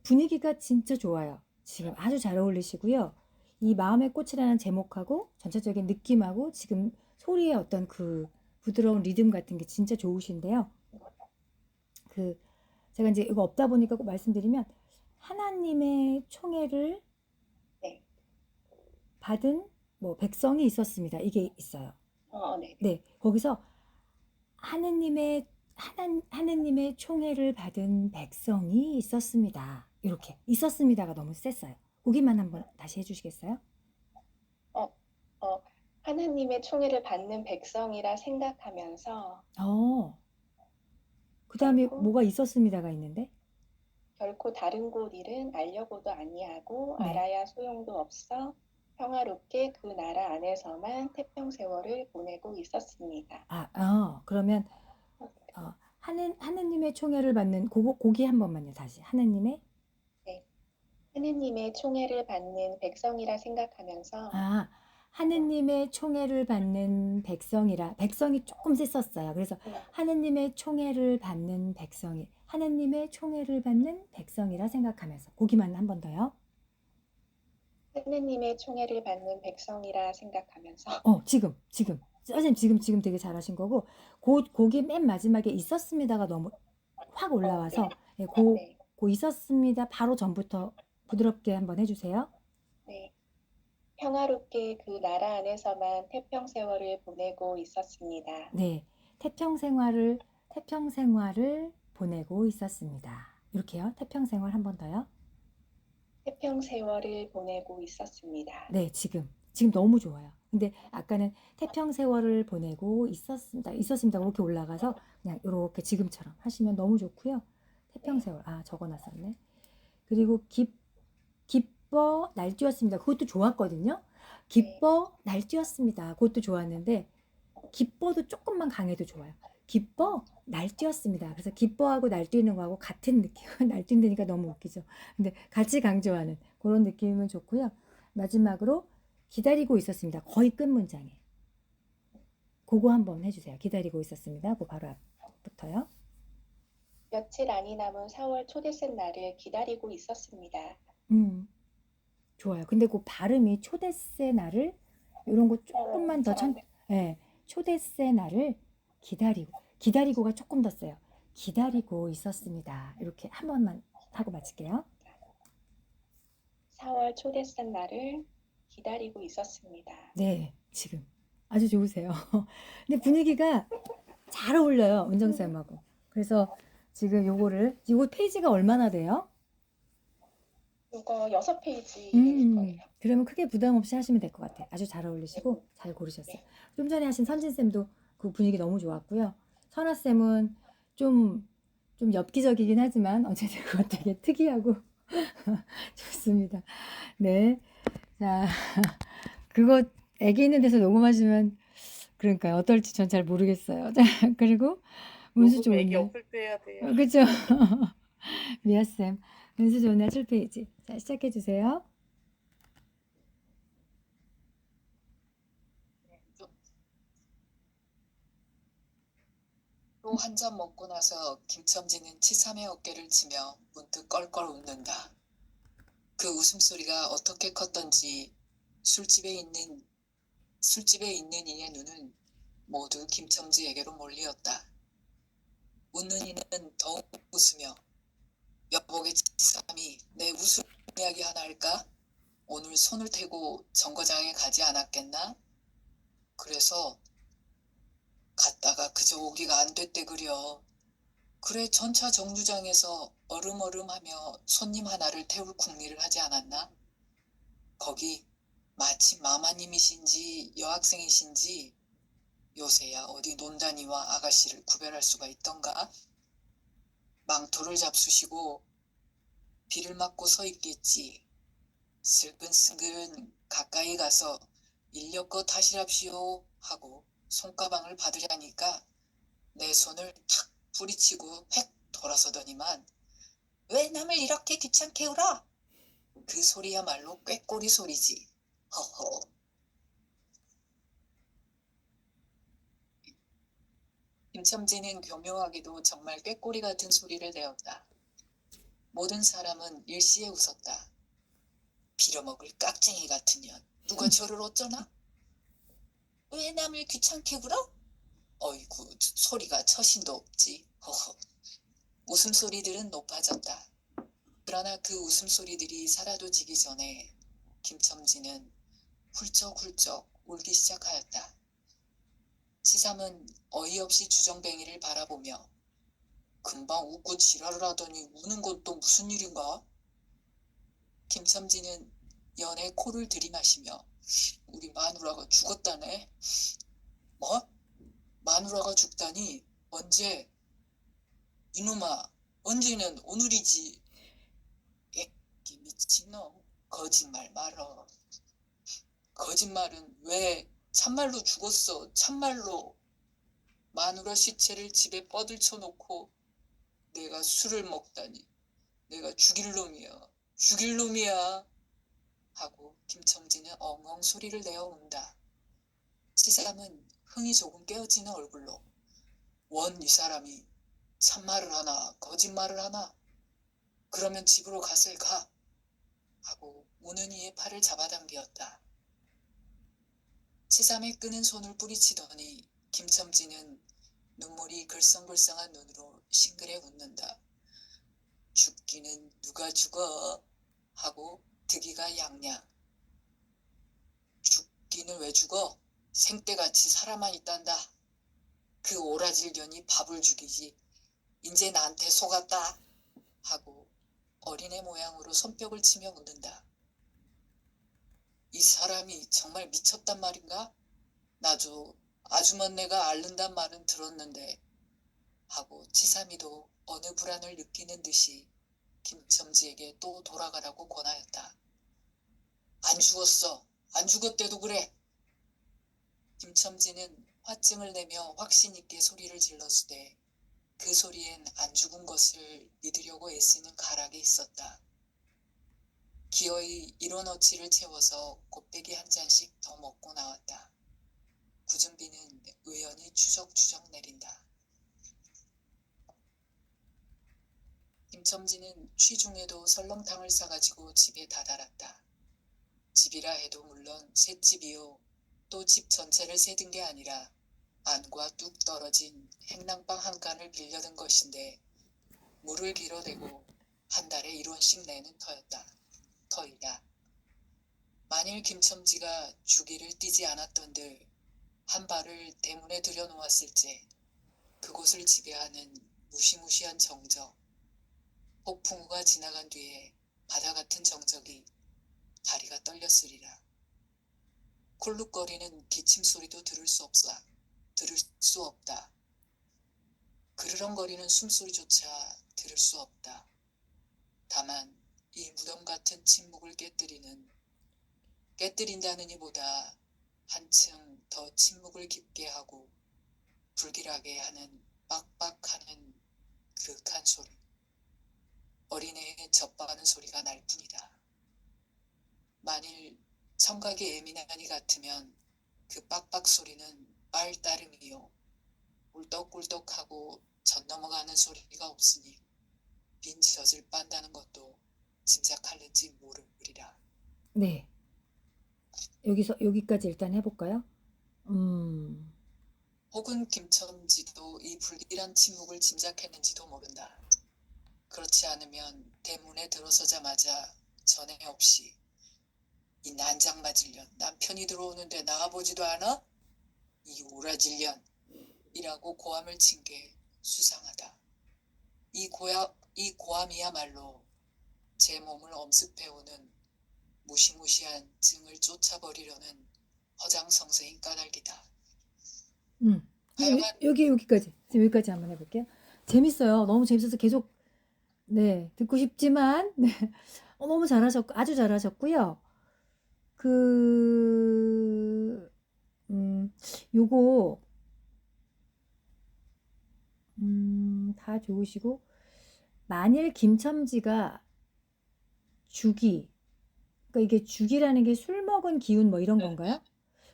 분위기가 진짜 좋아요. 지금 아주 잘 어울리시고요. 이 마음의 꽃이라는 제목하고 전체적인 느낌하고 지금 소리의 어떤 그 부드러운 리듬 같은 게 진짜 좋으신데요. 제가 이제 이거 없다 보니까 꼭 말씀드리면 하나님의 총애를 네. 받은 뭐 백성이 있었습니다. 이게 있어요. 네. 네, 거기서 하느님의 총애를 받은 백성이 있었습니다. 이렇게 있었습니다가 너무 셌어요. 거기만 한번 다시 해주시겠어요? 하나님의 총애를 받는 백성이라 생각하면서 그 다음에 결코 뭐가 있었습니다가 있는데? 결코 다른 곳 일은 알려고도 아니하고 네. 알아야 소용도 없어 평화롭게 그 나라 안에서만 태평세월을 보내고 있었습니다. 그러면 하느님의 총애를 받는 고기 한 번만요. 다시 하느님의 하느님의 총애를 받는 백성이라 생각하면서 하느님의 총애를 받는 백성이라 백성이 조금 셌었어요. 그래서 하느님의 총애를 받는 백성이 하느님의 총애를 받는 백성이라 생각하면서 고기만 한 번 더요. 하느님의 총애를 받는 백성이라 생각하면서 지금 선생님 지금 되게 잘하신 거고 고기 맨 마지막에 있었습니다가 너무 확 올라와서 네. 있었습니다 바로 전부터 부드럽게 한번 해주세요. 네. 평화롭게 그 나라 안에서만 태평세월을 보내고 있었습니다. 네, 태평생활을 보내고 있었습니다. 이렇게요. 태평생활 한 번 더요. 태평세월을 보내고 있었습니다. 네, 지금 너무 좋아요. 근데 아까는 태평세월을 보내고 있었습니다. 그렇게 올라가서 그냥 이렇게 지금처럼 하시면 너무 좋고요. 태평세월, 적어놨었네. 그리고 기뻐 날뛰었습니다. 그것도 좋았거든요. 기뻐 날뛰었습니다. 그것도 좋았는데 기뻐도 조금만 강해도 좋아요. 기뻐 날뛰었습니다. 그래서 기뻐하고 날뛰는 거하고 같은 느낌. 날뛴다니까 너무 웃기죠. 근데 같이 강조하는 그런 느낌은 좋고요. 마지막으로 기다리고 있었습니다. 거의 끝 문장에. 그거 한번 해주세요. 기다리고 있었습니다. 그 바로 앞부터요. 며칠 안이 남은 4월 초대새 날을 기다리고 있었습니다. 좋아요. 근데 그 발음이 초대새 날을 이런 거 조금만 더 초대새 날을 기다리고가 조금 더 세요. 기다리고 있었습니다. 이렇게 한 번만 하고 마칠게요. 4월 초대새 날을 기다리고 있었습니다. 네, 지금 아주 좋으세요. 근데 분위기가 잘 어울려요, 은정쌤하고. 그래서 지금 요거 페이지가 얼마나 돼요? 이거 6페이지일 거예요. 그러면 크게 부담 없이 하시면 될 것 같아요. 아주 잘 어울리시고 잘 고르셨어요. 좀 전에 하신 선진쌤도 그 분위기 너무 좋았고요. 선아쌤은 좀 엽기적이긴 하지만 어쨌든 그거 되게 특이하고 좋습니다. 네. 자, 그거 애기 있는 데서 녹음하시면 그러니까요. 어떨지 전 잘 모르겠어요. 자, 그리고 운수 좋은 애기 날. 없을 때 해야 돼요. 그렇죠. 미아쌤, 운수 좋은 날 7페이지. 자, 시작해 주세요. 또 한 잔 먹고 나서 김첨지는 치삼의 어깨를 치며 문득 껄껄 웃는다. 그 웃음소리가 어떻게 컸던지 술집에 있는 이의 눈은 모두 김첨지에게로 몰리었다. 웃는 이는 더욱 웃으며 여보게 치삼이 내 웃음 이야기 하나 할까? 오늘 손을 태고 정거장에 가지 않았겠나? 그래서 갔다가 그저 오기가 안 됐대 그려. 그래 전차 정류장에서 얼음얼음하며 손님 하나를 태울 궁리를 하지 않았나? 거기 마치 마마님이신지 여학생이신지 요새야 어디 논다니와 아가씨를 구별할 수가 있던가? 망토를 잡수시고 비를 맞고 서 있겠지. 슬근슬근 가까이 가서 인력거 타시랍시오 하고 손가방을 받으려니까 내 손을 탁 부리치고 획 돌아서더니만 왜 남을 이렇게 귀찮게 울어? 그 소리야말로 꾀꼬리 소리지. 허허. 김첨지는 교묘하게도 정말 꾀꼬리 같은 소리를 내었다. 모든 사람은 일시에 웃었다. 빌어먹을 깍쟁이 같은 년. 누가 저를 어쩌나? 왜 남을 귀찮게 굴어? 어이구, 소리가 처신도 없지. 허허. 웃음소리들은 높아졌다. 그러나 그 웃음소리들이 사라져지기 전에 김첨지는 훌쩍훌쩍 울기 시작하였다. 치삼은 어이없이 주정뱅이를 바라보며 금방 웃고 지랄을 하더니 우는 건 또 무슨 일인가? 김첨지는 연에 코를 들이마시며 우리 마누라가 죽었다네. 뭐? 마누라가 죽다니? 언제? 이놈아, 언제는 오늘이지. 이 미친놈, 거짓말 말어. 거짓말은 왜? 참말로 죽었어, 참말로. 마누라 시체를 집에 뻗을쳐 놓고 내가 술을 먹다니. 내가 죽일 놈이야, 죽일 놈이야. 하고 김첨지는 엉엉 소리를 내어 운다. 치삼은 흥이 조금 깨어지는 얼굴로 원 이 사람이 참말을 하나 거짓말을 하나? 그러면 집으로 갔을 가. 하고 우는 이의 팔을 잡아당겼다. 치삼의 끄는 손을 뿌리치더니 김첨지는 눈물이 글썽글썽한 눈으로 싱그레 웃는다. 죽기는 누가 죽어? 하고 득이가 양양. 죽기는 왜 죽어? 생떼같이 살아만 있단다. 그 오라질년이 밥을 죽이지. 인제 나한테 속았다. 하고 어린애 모양으로 손뼉을 치며 웃는다. 이 사람이 정말 미쳤단 말인가? 나도 아주머니가 앓는단 말은 들었는데. 하고 치삼이도 어느 불안을 느끼는 듯이 김첨지에게 또 돌아가라고 권하였다. 안 죽었어. 안 죽었대도 그래. 김첨지는 화증을 내며 확신 있게 소리를 질렀으되 그 소리엔 안 죽은 것을 믿으려고 애쓰는 가락이 있었다. 기어이 일원어치를 채워서 곱빼기 한 잔씩 더 먹고 나왔다. 구준비는 의연히 추적추적 내린다. 김첨지는 취중에도 설렁탕을 싸가지고 집에 다다랐다. 집이라 해도 물론 셋집이요. 또 집 전체를 세든 게 아니라 안과 뚝 떨어진 행랑방 한 칸을 빌려든 것인데 물을 길어대고 한 달에 1원씩 내는 터이다. 만일 김첨지가 주기를 띄지 않았던들 한 발을 대문에 들여놓았을지 그곳을 지배하는 무시무시한 정적, 폭풍우가 지나간 뒤에 바다 같은 정적이 다리가 떨렸으리라. 콜룩거리는 기침 소리도 들을 수 없다. 그르렁거리는 숨소리조차 들을 수 없다. 다만 이 무덤 같은 침묵을 깨뜨린다느니 보다 한층 더 침묵을 깊게 하고 불길하게 하는 빡빡하는 그윽한 소리. 어린애의 젖바하는 소리가 날 뿐이다. 만일 청각이 예민한 이 같으면 그 빡빡 소리는 빨 따름이요. 꿀떡꿀떡하고 젖 넘어가는 소리가 없으니 빈 젖을 빤다는 것도 짐작할는지 모르리라. 네. 여기까지 일단 해볼까요? 혹은 김첨지도 이 불길한 침묵을 짐작했는지도 모른다. 그렇지 않으면 대문에 들어서자마자 전에 없이 이 난장 맞을년 남편이 들어오는데 나가보지도 않아? 이 오라질년 이라고 고함을 친 게 수상하다. 이 고함이야말로 제 몸을 엄습해오는 무시무시한 증을 쫓아버리려는 허장성세인 까닭이다. 하여간 여기까지 한번 해볼게요. 재밌어요. 너무 재밌어서 계속 네 듣고 싶지만 네. 너무 아주 잘하셨고요. 요거 다 좋으시고 만일 김첨지가 죽이 그러니까 이게 죽이라는 게 술 먹은 기운 뭐 이런 건가요?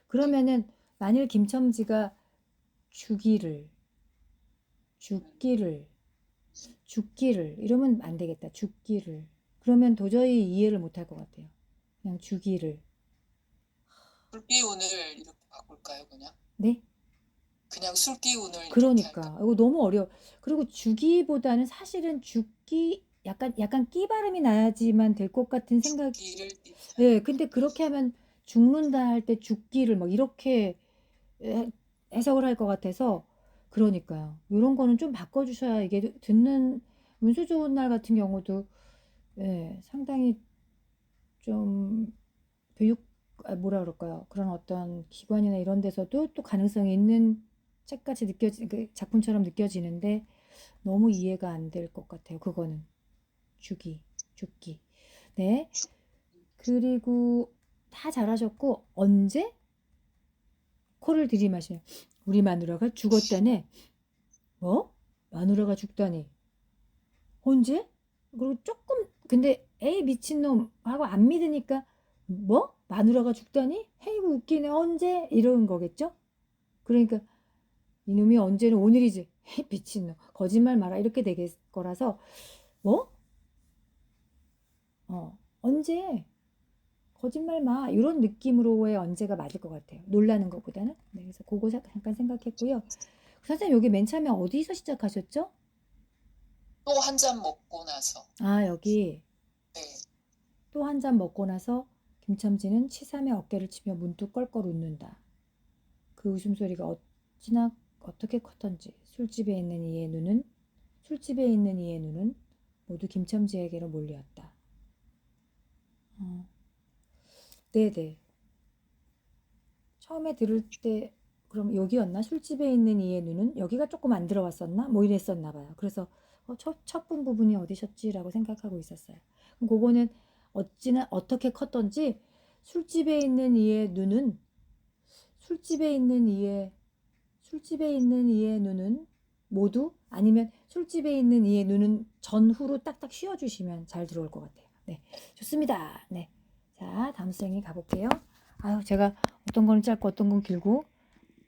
그러면은 만일 김첨지가 죽기를 이러면 안 되겠다. 죽기를 그러면 도저히 이해를 못할 것 같아요. 그냥 죽기를 술기운을 이렇게 바꿀까요, 그냥? 네? 그냥 술기운을 이렇게 할까? 그러니까 이거 너무 어려워. 그리고 죽기보다는 사실은 죽기 약간 끼 발음이 나야지만 될 것 같은 생각. 죽기를 네, 근데 그렇게 하면 죽는다 할 때 죽기를 막 이렇게 해석을 할 것 같아서 그러니까요. 이런 거는 좀 바꿔주셔야 이게 듣는 운수 좋은 날 같은 경우도 예, 상당히 좀 교육 뭐라 그럴까요? 그런 어떤 기관이나 이런 데서도 또 가능성이 있는 책같이 그 작품처럼 느껴지는데 너무 이해가 안 될 것 같아요. 그거는 죽기. 네. 그리고 다 잘하셨고 언제? 코를 들이마시며 우리 마누라가 죽었다네. 뭐? 마누라가 죽다니. 언제? 그리고 조금 근데 에이 미친놈 하고 안 믿으니까 뭐? 마누라가 죽다니? 헤이구 웃기네 언제? 이런 거겠죠? 그러니까 이놈이 언제는 오늘이지. 헤이 미친놈 거짓말 마라 이렇게 되겠 거라서 뭐? 언제? 거짓말 마. 이런 느낌으로의 언제가 맞을 것 같아요. 놀라는 것보다는. 네, 그래서 그거 잠깐 생각했고요. 선생님 여기 맨 처음에 어디서 시작하셨죠? 또 한 잔 먹고 나서. 아, 여기 네. 또 한 잔 먹고 나서 김첨지는 치삼의 어깨를 치며 문득 껄껄 웃는다. 그 웃음소리가 어찌나 어떻게 컸던지 술집에 있는 이의 눈은 모두 김첨지에게로 몰려왔다. 네네. 처음에 들을 때 그럼 여기였나? 술집에 있는 이의 눈은 여기가 조금 안 들어왔었나? 뭐 이랬었나 봐요. 그래서 첫 분 부분이 어디셨지라고 생각하고 있었어요. 그럼 그거는 어찌나 어떻게 컸던지 술집에 있는 이의 눈은 술집에 있는 이의 눈은 모두 아니면 술집에 있는 이의 눈은 전후로 딱딱 씌워주시면 잘 들어올 것 같아요. 네, 좋습니다. 네, 자 다음 쌤이 가볼게요. 아유 제가 어떤 건 짧고 어떤 건 길고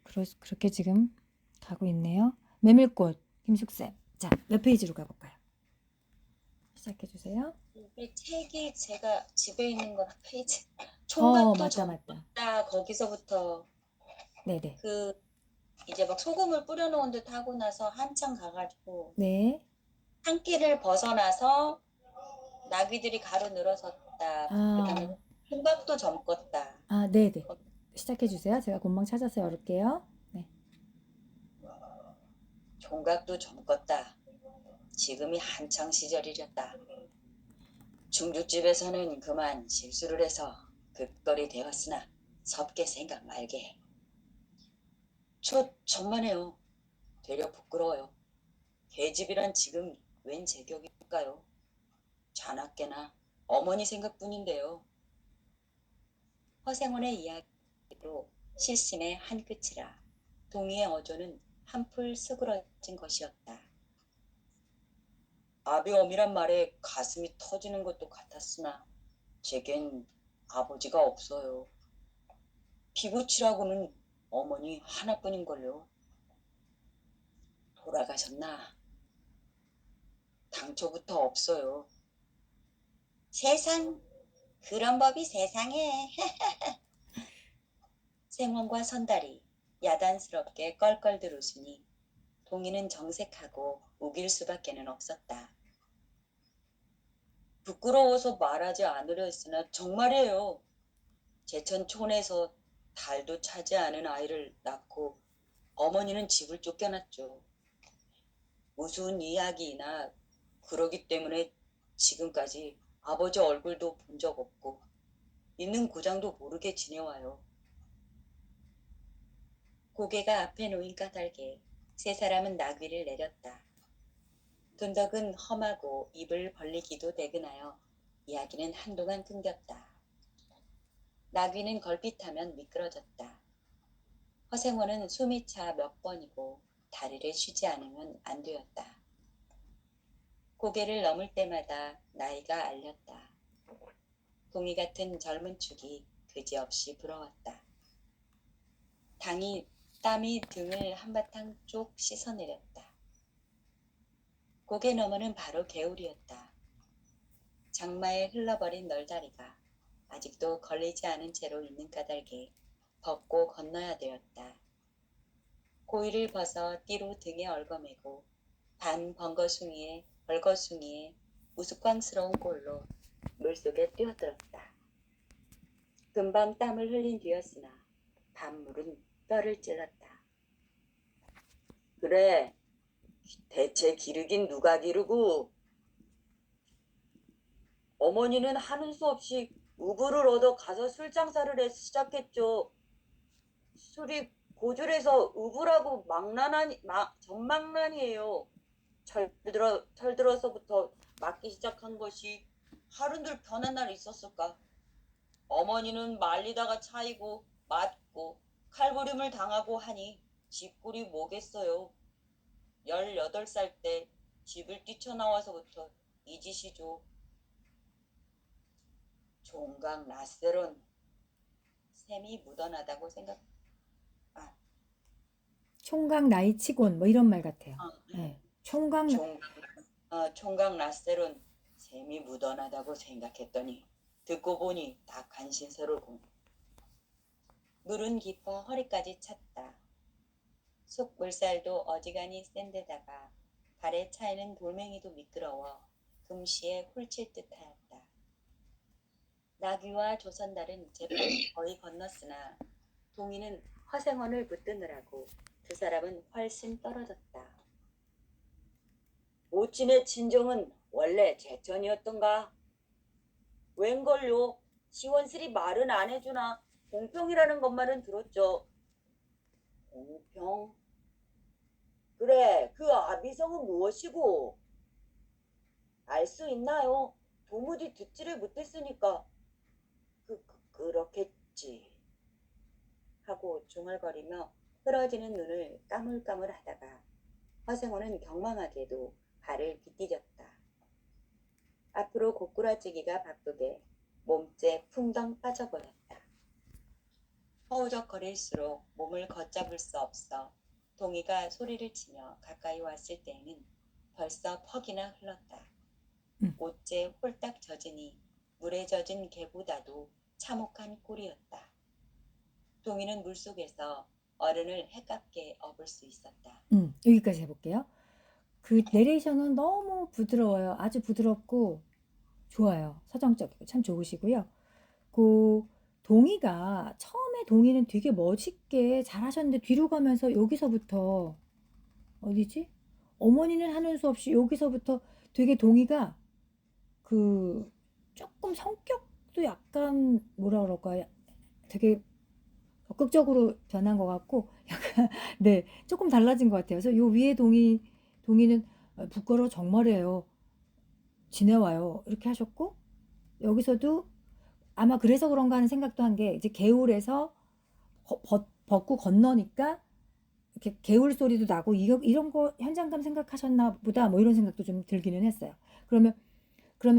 그렇게 지금 가고 있네요. 메밀꽃 김숙쌤. 자, 몇 페이지로 가볼까요? 시작해 주세요. 이 책이 제가 집에 있는 건 페이지 총각도 맞다. 젊었다 거기서부터 네네. 그 이제 막 소금을 뿌려놓은 듯 하고 나서 한참 가가지고 네. 한 끼를 벗어나서 나귀들이 가로 늘어섰다. 그다음에 총각도 젊었다. 네네. 시작해 주세요. 제가 금방 찾아서 열을게요. 네. 총각도 젊었다. 지금이 한창 시절이렸다. 중죽집에서는 그만 실수를 해서 극벌이 되었으나 섭게 생각 말게. 저 천만에요. 되려 부끄러워요. 계집이란 지금 웬 제격일까요? 자나깨나 어머니 생각뿐인데요. 허생원의 이야기로 실심의 한 끝이라 동의의 어조는 한풀 쓰그러진 것이었다. 아비엄이란 말에 가슴이 터지는 것도 같았으나 제겐 아버지가 없어요. 피부치라고는 어머니 하나뿐인걸요. 돌아가셨나? 당초부터 없어요. 세상, 그런 법이 세상에. 생원과 선달이 야단스럽게 껄껄들 웃으니 동희는 정색하고 우길 수밖에는 없었다. 부끄러워서 말하지 않으려 했으나 정말이에요. 제천 촌에서 달도 차지 않은 아이를 낳고 어머니는 집을 쫓겨났죠. 우스운 이야기나 그러기 때문에 지금까지 아버지 얼굴도 본 적 없고 있는 고장도 모르게 지내와요. 고개가 앞에 놓인 까닭에 세 사람은 나귀를 내렸다. 돈덕은 험하고 입을 벌리기도 대근하여 이야기는 한동안 끊겼다. 나귀는 걸핏하면 미끄러졌다. 허생원은 숨이 차 몇 번이고 다리를 쉬지 않으면 안 되었다. 고개를 넘을 때마다 나이가 알렸다. 동이 같은 젊은 축이 그지없이 부러웠다. 땀이 등을 한바탕 쪽 씻어내렸다. 고개 너머는 바로 개울이었다. 장마에 흘러버린 널다리가 아직도 걸리지 않은 채로 있는 까닭에 벗고 건너야 되었다. 고이를 벗어 띠로 등에 얽어매고 반 벌거숭이에 우스꽝스러운 꼴로 물속에 뛰어들었다. 금방 땀을 흘린 뒤였으나 밤물은 뼈를 찔렀다. 그래, 대체 기르긴 누가 기르고? 어머니는 하는 수 없이 우부를 얻어 가서 술 장사를 시작했죠. 술이 고졸해서 우부라고 전망난이에요. 철들어서부터 맞기 시작한 것이 하루늘 변한 날이 있었을까? 어머니는 말리다가 차이고 맞고 칼부림을 당하고 하니 집꿀이 뭐겠어요. 18살 때 집을 뛰쳐나와서부터 이 짓이죠. 종각 라세론 샘이 묻어나다고 총각 나이치곤 뭐 이런 말 같아요. 네. 총각 총각 라세론 샘이 묻어나다고 생각했더니 듣고 보니 다 간신스러우군. 물은 깊어 허리까지 찼다. 속 물살도 어지간히 센 데다가 발에 차이는 돌멩이도 미끄러워 금시에 훌칠 듯하였다. 나귀와 조선달은 제법 거의 건넜으나 동이는 허생원을 붙드느라고 두 사람은 훨씬 떨어졌다. 모친의 친정은 원래 제천이었던가? 웬걸요? 시원스리 말은 안 해주나 공평이라는 것만은 들었죠. 공평? 그래, 그 아비성은 무엇이고? 알 수 있나요? 도무지 듣지를 못했으니까. 그렇겠지. 하고 중얼거리며 흐러지는 눈을 까물까물 하다가 허생원은 경망하게도 발을 비디졌다. 앞으로 고꾸라지기가 바쁘게 몸째 풍덩 빠져버렸다. 허우적거릴수록 몸을 걷잡을 수 없어 동이가 소리를 치며 가까이 왔을 때에는 벌써 퍽이나 흘렀다. 옷째 홀딱 젖으니 물에 젖은 개보다도 참혹한 꼴이었다. 동이는 물속에서 어른을 해깝게 업을 수 있었다. 여기까지 해볼게요. 그 내레이션은 너무 부드러워요. 아주 부드럽고 좋아요. 서정적이고 참 좋으시고요. 그 동이가 처음에 동이는 되게 멋있게 잘하셨는데 뒤로 가면서 여기서부터 어디지? 어머니는 하는 수 없이 여기서부터 되게 동이가 그 조금 성격도 약간 뭐라 그럴까 되게 적극적으로 변한 것 같고 약간 네 조금 달라진 것 같아요. 그래서 요 위에 동이는 부끄러워 정말이에요. 지내와요 이렇게 하셨고 여기서도 아마 그래서 그런가 하는 생각도 한 게 이제 개울에서 벗고 건너니까 이렇게 개울 소리도 나고 이런 거 현장감 생각하셨나 보다 뭐 이런 생각도 좀 들기는 했어요. 그러면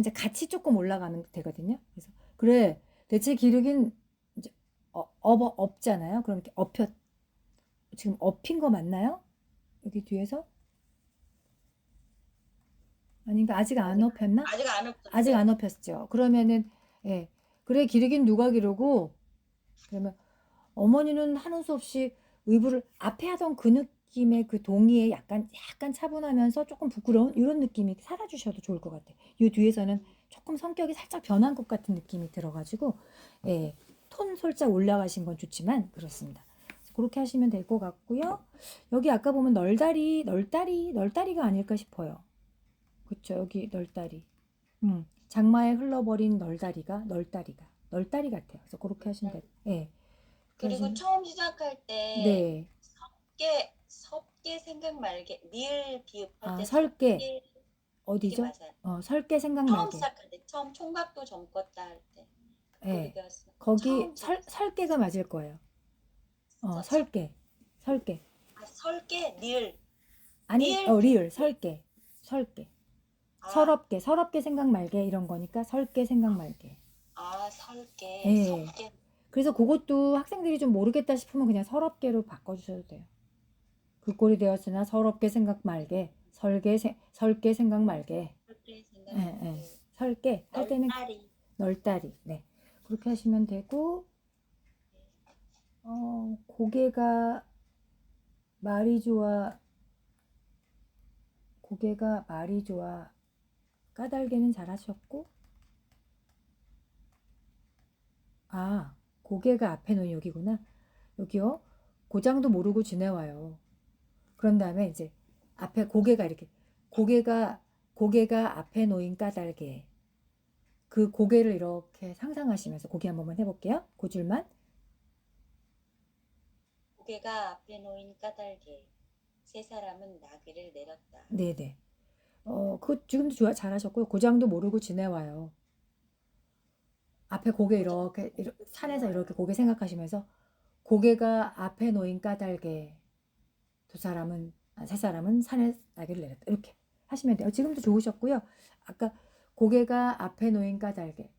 이제 같이 조금 올라가면 되거든요. 그래서 그래 대체 기르긴 이제 업잖아요. 그럼 이렇게 지금 업힌 거 맞나요? 여기 뒤에서? 아닌가? 아직 안 업혔나? 아직 안 업혔죠. 그러면은 예. 그래 기르긴 누가 기르고 그러면 어머니는 하는 수 없이 의부를 앞에 하던 그 느낌의 그 동의에 약간 차분하면서 조금 부끄러운 이런 느낌이 살아주셔도 좋을 것 같아요. 이 뒤에서는 조금 성격이 살짝 변한 것 같은 느낌이 들어가지고 예, 톤 살짝 올라가신 건 좋지만 그렇습니다. 그렇게 하시면 될 것 같고요. 여기 아까 보면 널다리가 아닐까 싶어요. 그쵸 여기 널다리. 장마에 흘러버린 널다리 같아요. 그래서 그렇게 하시면 돼요. 예. 그리고 처음 시작할 때 네. 섭게 생각 말게 니을 비읍할 때 설계. 섭게 어디죠? 맞아요. 설계 생각 처음 말게. 시작할 때 처음 총각도 젊었다 할 때 예. 거기 배웠어요. 거기 처음 설계가 맞을 거예요. 설계. 설게. 아, 설계, 닐. 아니, 리을. 리을, 설게. 아, 서럽게 생각 말게 이런 거니까 설게 생각 말게. 설계, 예. 설계. 그래서 그것도 학생들이 좀 모르겠다 싶으면 그냥 서럽게로 바꿔주셔도 돼요. 그 꼴이 되었으나 서럽게 생각 말게. 설게 생각 말게. 설계 생각 예, 예. 말게. 설게 할 때는 널다리. 널다리. 네. 그렇게 하시면 되고, 고개가 말이 좋아. 고개가 말이 좋아. 까닭에는 잘하셨고, 고개가 앞에 놓인 여기구나. 여기요. 고장도 모르고 지내와요. 그런 다음에 이제 앞에 고개가 이렇게, 고개가 앞에 놓인 까닭에. 그 고개를 이렇게 상상하시면서 고개 한 번만 해볼게요. 그 줄만. 고개가 앞에 놓인 까닭에 세 사람은 나귀를 내렸다. 네네. 그거 지금도 잘하셨고요. 고장도 모르고 지내와요. 앞에 고개 이렇게, 산에서 이렇게 고개 생각하시면서 고개가 앞에 놓인 까닭에 세 사람은 산에 나귀를 내렸다. 이렇게 하시면 돼요. 지금도 좋으셨고요. 아까 고개가 앞에 놓인 까닭에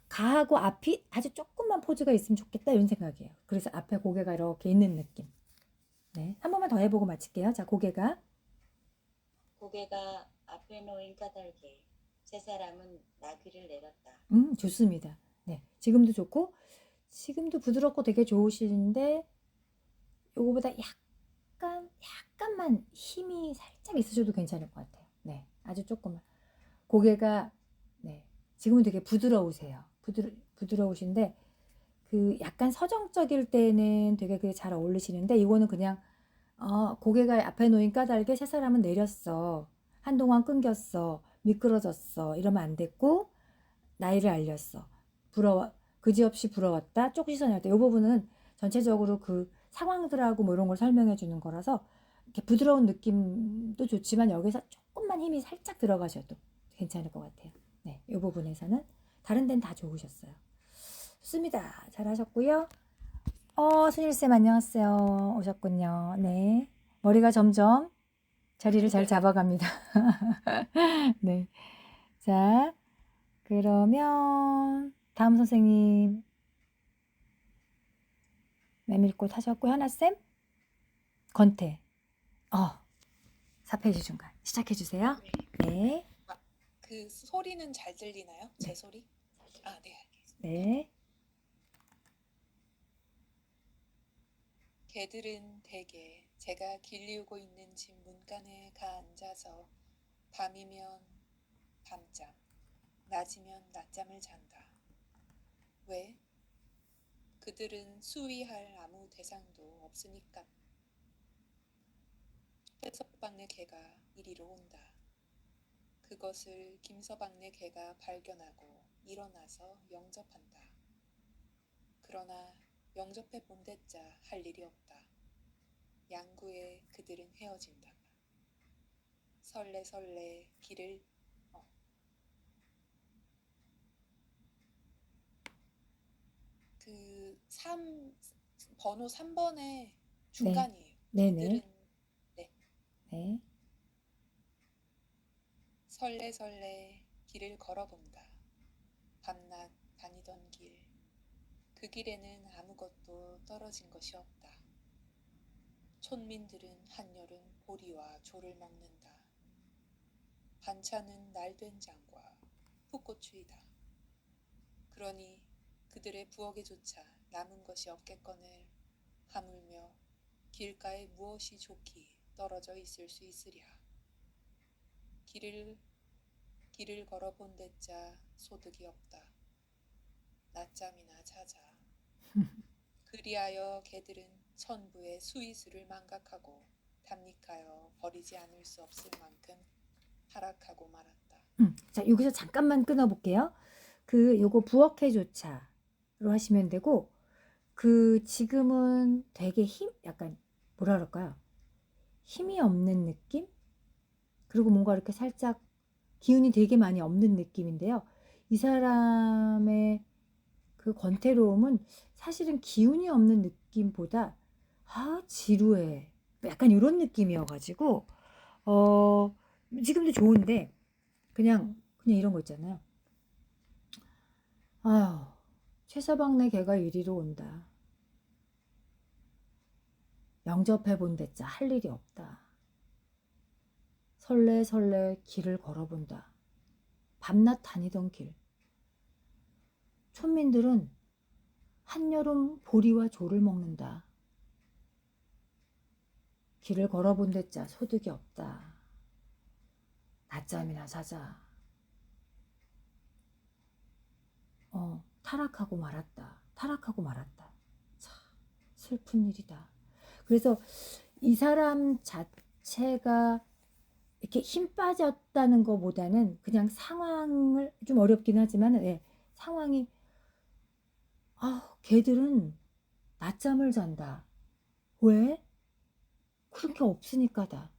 가하고 앞이 아주 조금만 포즈가 있으면 좋겠다 이런 생각이에요. 그래서 앞에 고개가 이렇게 있는 느낌. 네, 한 번만 더 해보고 마칠게요. 자, 고개가 앞에 놓인 까닭에 세 사람은 나귀를 내렸다. 좋습니다. 네, 지금도 좋고 지금도 부드럽고 되게 좋으신데 요거보다 약간만 힘이 살짝 있으셔도 괜찮을 것 같아요. 네, 아주 조금만. 고개가 네, 지금은 되게 부드러우세요. 부드러우신데 그 약간 서정적일 때는 되게 그게 잘 어울리시는데 이거는 그냥 고개가 앞에 놓인 까닭에 세 사람은 내렸어. 한동안 끊겼어. 미끄러졌어. 이러면 안 됐고 나이를 알렸어. 그지없이 부러웠다. 쪽지선할 때 이 부분은 전체적으로 그 상황들하고 뭐 이런 걸 설명해 주는 거라서 이렇게 부드러운 느낌도 좋지만 여기서 조금만 힘이 살짝 들어가셔도 괜찮을 것 같아요. 네, 이 부분에서는 다른 데는 다 좋으셨어요. 좋습니다. 잘하셨고요. 순일쌤 안녕하세요. 오셨군요. 네. 머리가 점점 자리를 잘 잡아갑니다. 네. 자, 그러면 다음 선생님 메밀꽃 하셨고 현아쌤 건태 4페이지 중간 시작해 주세요. 네. 그 소리는 잘 들리나요? 제 소리? 네, 알겠습니다. 네. 개들은 대개 제가 길리우고 있는 집 문간에 가 앉아서 밤이면 밤잠, 낮이면 낮잠을 잔다. 왜? 그들은 수위할 아무 대상도 없으니까. 해석방네 개가 이리로 온다. 그것을 김서방네 개가 발견하고 일어나서 영접한다. 그러나 영접해 본댔자 할 일이 없다. 양구에 그들은 헤어진다. 설레 길을 그 번호 3번의 중간이에요. 네네. 그들은 네. 설레 길을 걸어본다. 밤낮 다니던 길. 그 길에는 아무것도 떨어진 것이 없다. 촌민들은 한여름 보리와 조를 먹는다. 반찬은 날된장과 풋고추이다. 그러니 그들의 부엌에조차 남은 것이 없겠거늘 하물며 길가에 무엇이 좋기 떨어져 있을 수 있으랴. 길을 걸어본댔자 소득이 없다. 낮잠이나 자자. 그리하여 개들은 천부의 수위수를 망각하고 담닉하여 버리지 않을 수 없을 만큼 하락하고 말았다. 자, 여기서 잠깐만 끊어볼게요. 요거 부엌해조차로 하시면 되고, 지금은 되게 약간, 뭐라 그럴까요? 힘이 없는 느낌? 그리고 뭔가 이렇게 살짝 기운이 되게 많이 없는 느낌인데요. 이 사람의 그 권태로움은 사실은 기운이 없는 느낌보다 아, 지루해. 약간 이런 느낌이어가지고, 지금도 좋은데, 그냥 이런 거 있잖아요. 아휴, 최서방네 개가 이리로 온다. 영접해 본댔자 할 일이 없다. 설레설레 길을 걸어본다. 밤낮 다니던 길. 촌민들은 한여름 보리와 조를 먹는다. 길을 걸어본댔자 소득이 없다. 낮잠이나 자자. 타락하고 말았다. 타락하고 말았다. 참 슬픈 일이다. 그래서 이 사람 자체가 이렇게 힘 빠졌다는 것보다는 그냥 상황을 좀 어렵긴 하지만 상황이 걔들은 낮잠을 잔다. 왜? 그렇게 없으니까다.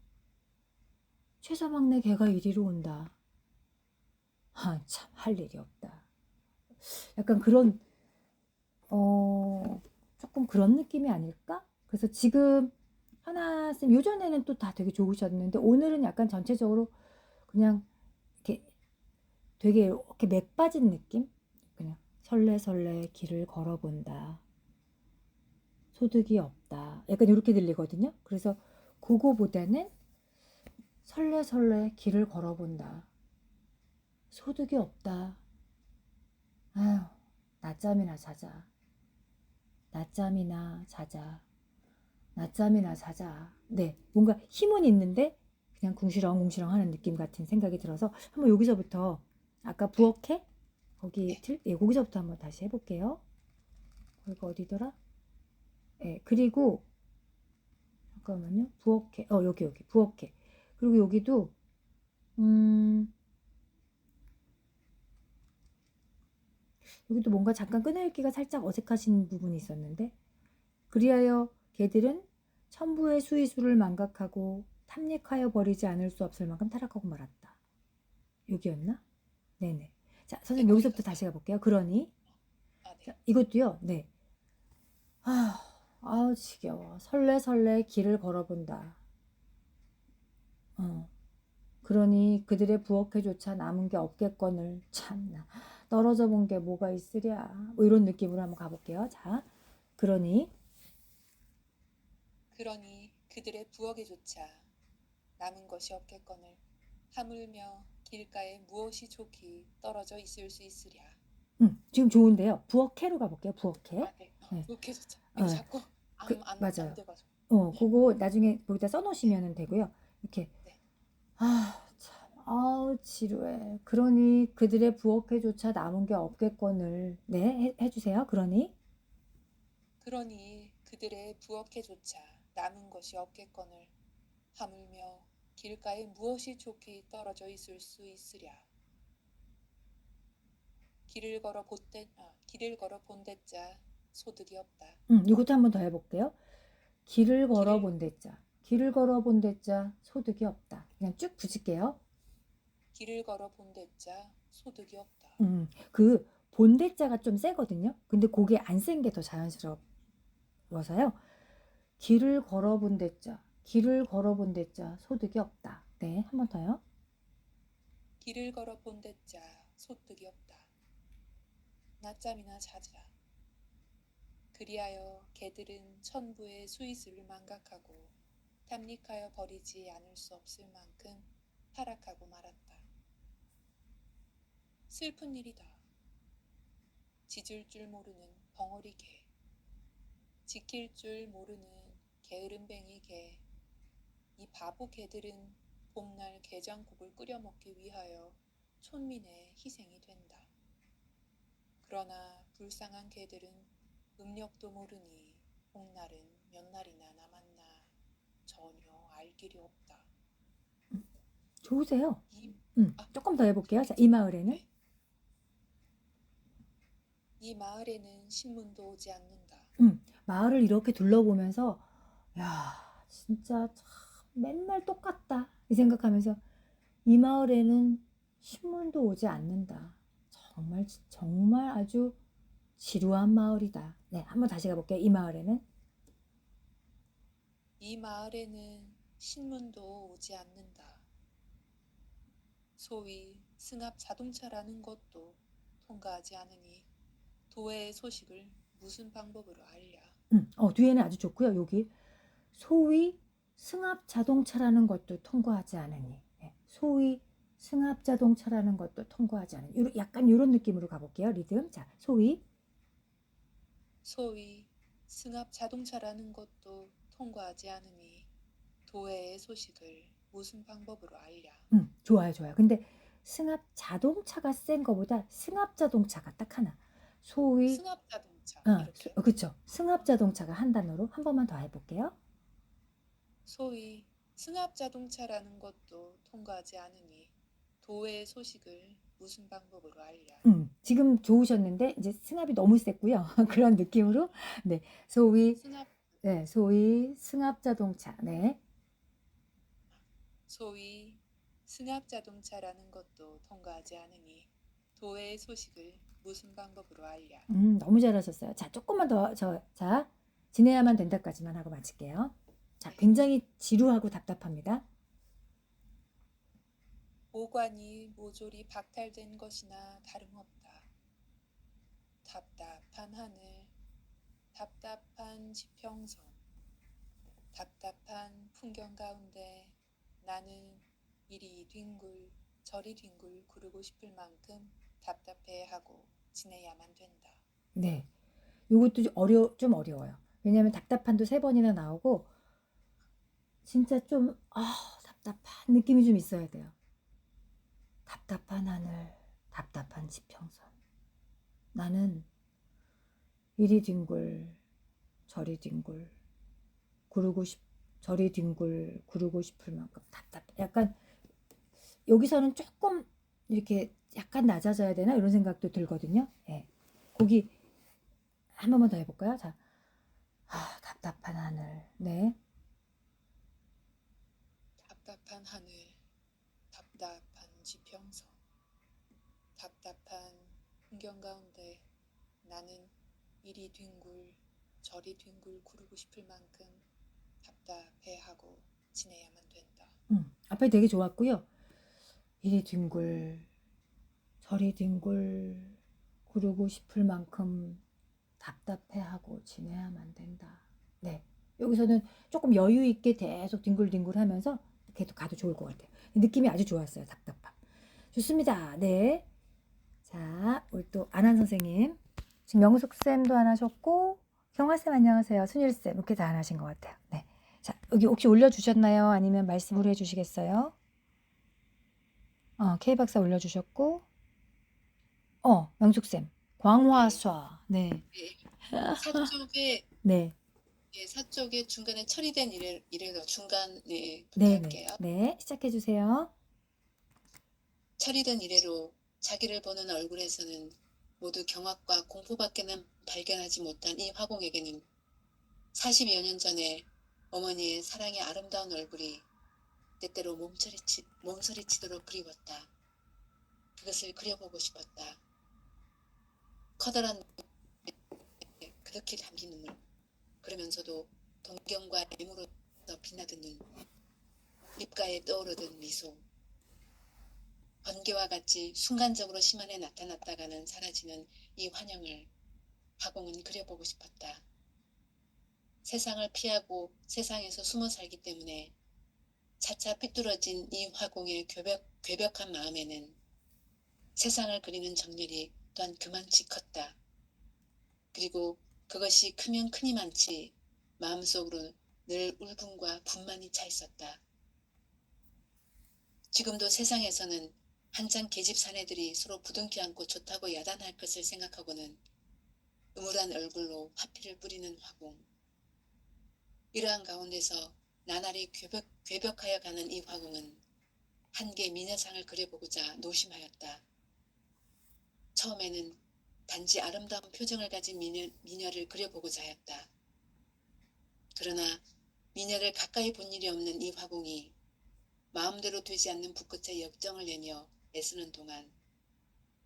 최서방네 개가 이리로 온다. 참 할 일이 없다. 약간 그런 조금 그런 느낌이 아닐까? 그래서 지금 하나쌤 요전에는 또 다 되게 좋으셨는데 오늘은 약간 전체적으로 그냥 이렇게 되게 이렇게 맥 빠진 느낌? 그냥 설레설레 길을 걸어본다. 소득이 없다. 약간 이렇게 들리거든요. 그래서 그거보다는 설레설레 길을 걸어본다. 소득이 없다. 아휴, 낮잠이나 자자. 낮잠이나 자자. 낮잠이나 자자. 네, 뭔가 힘은 있는데 그냥 궁시렁궁시렁 하는 느낌 같은 생각이 들어서 한번 여기서부터 아까 부엌에 거기 거기서부터 한번 다시 해볼게요. 거기가 어디더라? 그리고 잠깐만요. 부엌에 여기 부엌에. 그리고 여기도 여기도 뭔가 잠깐 끊어읽기가 살짝 어색하신 부분이 있었는데 그리하여 개들은 천부의 수의수를 망각하고 탐닉하여 버리지 않을 수 없을 만큼 타락하고 말았다. 여기였나? 네네. 자, 선생님 여기서부터 다시 가볼게요. 그러니 네. 자, 이것도요. 네. 아우 지겨워. 설레설레 길을 걸어본다. 그러니 그들의 부엌에조차 남은 게 없겠거늘. 참나. 떨어져 본 게 뭐가 있으랴. 뭐 이런 느낌으로 한번 가볼게요. 자, 그러니 그들의 부엌에조차 남은 것이 없겠거늘 하물며 길가에 무엇이 좋기 떨어져 있을 수 있으랴. 지금 좋은데요. 부엌에로 가볼게요. 부엌에. 네. 네. 부엌에조차. 이거 자꾸 맞아요. 안 돼가지고. 그거 나중에 거기다 써놓으시면 되고요. 이렇게 네. 참, 지루해. 그러니 그들의 부엌에조차 남은 게 없겠거늘. 네, 해주세요. 그러니 그들의 부엌에조차 남은 것이 없겠거늘 하물며 길가에 무엇이 좋기 떨어져 있을 수 있으랴. 길을 걸어 본댔자 소득이 없다. 이것도 한번 더 해볼게요. 길을 걸어본 데자. 길을 걸어본 데자 소득이 없다. 그냥 쭉 붙일게요. 길을 걸어 본댔자 소득이 없다. 그 본대자가 좀 세거든요. 근데 그게 안 센 게 더 자연스러워서요. 길을 걸어본 데자. 길을 걸어본 데자 소득이 없다. 네, 한 번 더요. 길을 걸어 본댔자 소득이 없다. 낮잠이나 자자. 그리하여 개들은 천부의 수의수를 망각하고 탐닉하여 버리지 않을 수 없을 만큼 타락하고 말았다. 슬픈 일이다. 짖을 줄 모르는 벙어리 개, 지킬 줄 모르는 게으름뱅이 개, 이 바보 개들은 봄날 게장국을 끓여 먹기 위하여 촌민의 희생이 된다. 그러나 불쌍한 개들은 음력도 모르니 봄날은 몇 날이나 남았나 전혀 알 길이 없다. 좋으세요. 조금 더 해볼게요. 자, 이 마을에는 이 마을에는 신문도 오지 않는다. 마을을 이렇게 둘러보면서 야, 진짜 참 맨날 똑같다 이 생각하면서 이 마을에는 신문도 오지 않는다. 정말 아주 지루한 마을이다. 네, 한번 다시 가볼게요. 이 마을에는 이 마을에는 신문도 오지 않는다. 소위 승합 자동차라는 것도 통과하지 않으니 도해의 소식을 무슨 방법으로 알랴. 뒤에는 아주 좋고요. 여기 소위 승합 자동차라는 것도 통과하지 않으니. 네, 소위 승합 자동차라는 것도 통과하지 않으니. 약간 이런 느낌으로 가볼게요. 리듬. 자, 소위. 소위 승합 자동차라는 것도 통과하지 않으니 도해의 소식을 무슨 방법으로 알랴. 좋아요, 좋아요. 근데 승합 자동차가 센 거보다 승합 자동차가 딱 하나. 소위, 승합 자동차 이렇게. 그쵸. 승합 자동차가 한 단어로 한 번만 더 해볼게요. 소위 승합 자동차라는 것도 통과하지 않으니 도해의 소식을 무슨 방법으로 알랴. 지금 좋으셨는데 이제 승합이 너무 셌고요. 그런 느낌으로. 네, 소위, 승합 네, 소위 승합 자동차. 네. 소위 승합 자동차라는 것도 통과하지 않으니 도해의 소식을 무슨 방법으로 알랴. 너무 잘하셨어요. 자, 조금만 더, 자, 지내야만 된다까지만 하고 마칠게요. 자, 굉장히 지루하고 답답합니다. 오관이 모조리 박탈된 것이나 다름없다. 답답한 하늘, 답답한 지평선, 답답한 풍경 가운데 나는 이리 뒹굴 저리 뒹굴 구르고 싶을 만큼 답답해하고 지내야만 된다. 네. 요것도 좀 어려워요. 왜냐면 답답한도 3번이나 나오고, 진짜 좀, 답답한 느낌이 좀 있어야 돼요. 답답한 하늘, 답답한 지평선. 나는 이리 뒹굴, 저리 뒹굴, 저리 뒹굴, 구르고 싶을 만큼 약간, 여기서는 조금 이렇게 약간 낮아져야 되나? 이런 생각도 들거든요. 예. 거기, 한 번만 더 해볼까요? 자, 답답한 하늘. 네. 답답한 하늘, 답답한 지평선, 답답한 풍경 가운데 나는 이리 뒹굴 저리 뒹굴 구르고 싶을 만큼 답답해하고 지내야만 된다. 앞에 되게 좋았고요. 이리 뒹굴, 저리 뒹굴, 구르고 싶을 만큼 답답해하고 지내야만 된다. 네. 여기서는 조금 여유 있게 계속 뒹굴뒹굴 하면서 계속 가도 좋을 것 같아요. 느낌이 아주 좋았어요. 답답함. 좋습니다. 네. 자, 우리 또 안한 선생님. 지금 명숙쌤도 안 하셨고, 경화쌤 안녕하세요. 순일쌤 이렇게 다 안 하신 것 같아요. 네. 자, 여기 혹시 올려주셨나요? 아니면 말씀으로 해주시겠어요? K박사 올려주셨고, 명숙쌤. 광화쏴. 네. 사쪽에 네. 예, 사쪽에 중간에 처리된 이래로 중간에 네네. 부탁할게요. 네. 시작해주세요. 처리된 이래로 자기를 보는 얼굴에서는 모두 경악과 공포밖에는 발견하지 못한 이 화공에게는 40여 년 전에 어머니의 사랑의 아름다운 얼굴이 때때로 몸서리치도록 그리웠다. 그것을 그려보고 싶었다. 커다란 눈에 그렇게 담긴 눈물, 그러면서도 동경과 애무로 빛나던 눈, 입가에 떠오르던 미소, 번개와 같이 순간적으로 심한에 나타났다가는 사라지는 이 환영을 화공은 그려보고 싶었다. 세상을 피하고 세상에서 숨어 살기 때문에 차차 삐뚤어진 이 화공의 괴벽한 마음에는 세상을 그리는 정열이 또한 그만치 컸다. 그리고 그것이 크면 크니만치 마음속으로 늘 울분과 분만이 차 있었다. 지금도 세상에서는 한창 계집 사내들이 서로 부둥켜 안고 좋다고 야단할 것을 생각하고는 음울한 얼굴로 화피를 뿌리는 화공. 이러한 가운데서 나날이 괴벽하여 가는 이 화공은 한개 미녀상을 그려보고자 노심하였다. 처음에는 단지 아름다운 표정을 가진 미녀를 그려보고자 하였다. 그러나 미녀를 가까이 본 일이 없는 이 화공이 마음대로 되지 않는 붓끝에 역정을 내며 애쓰는 동안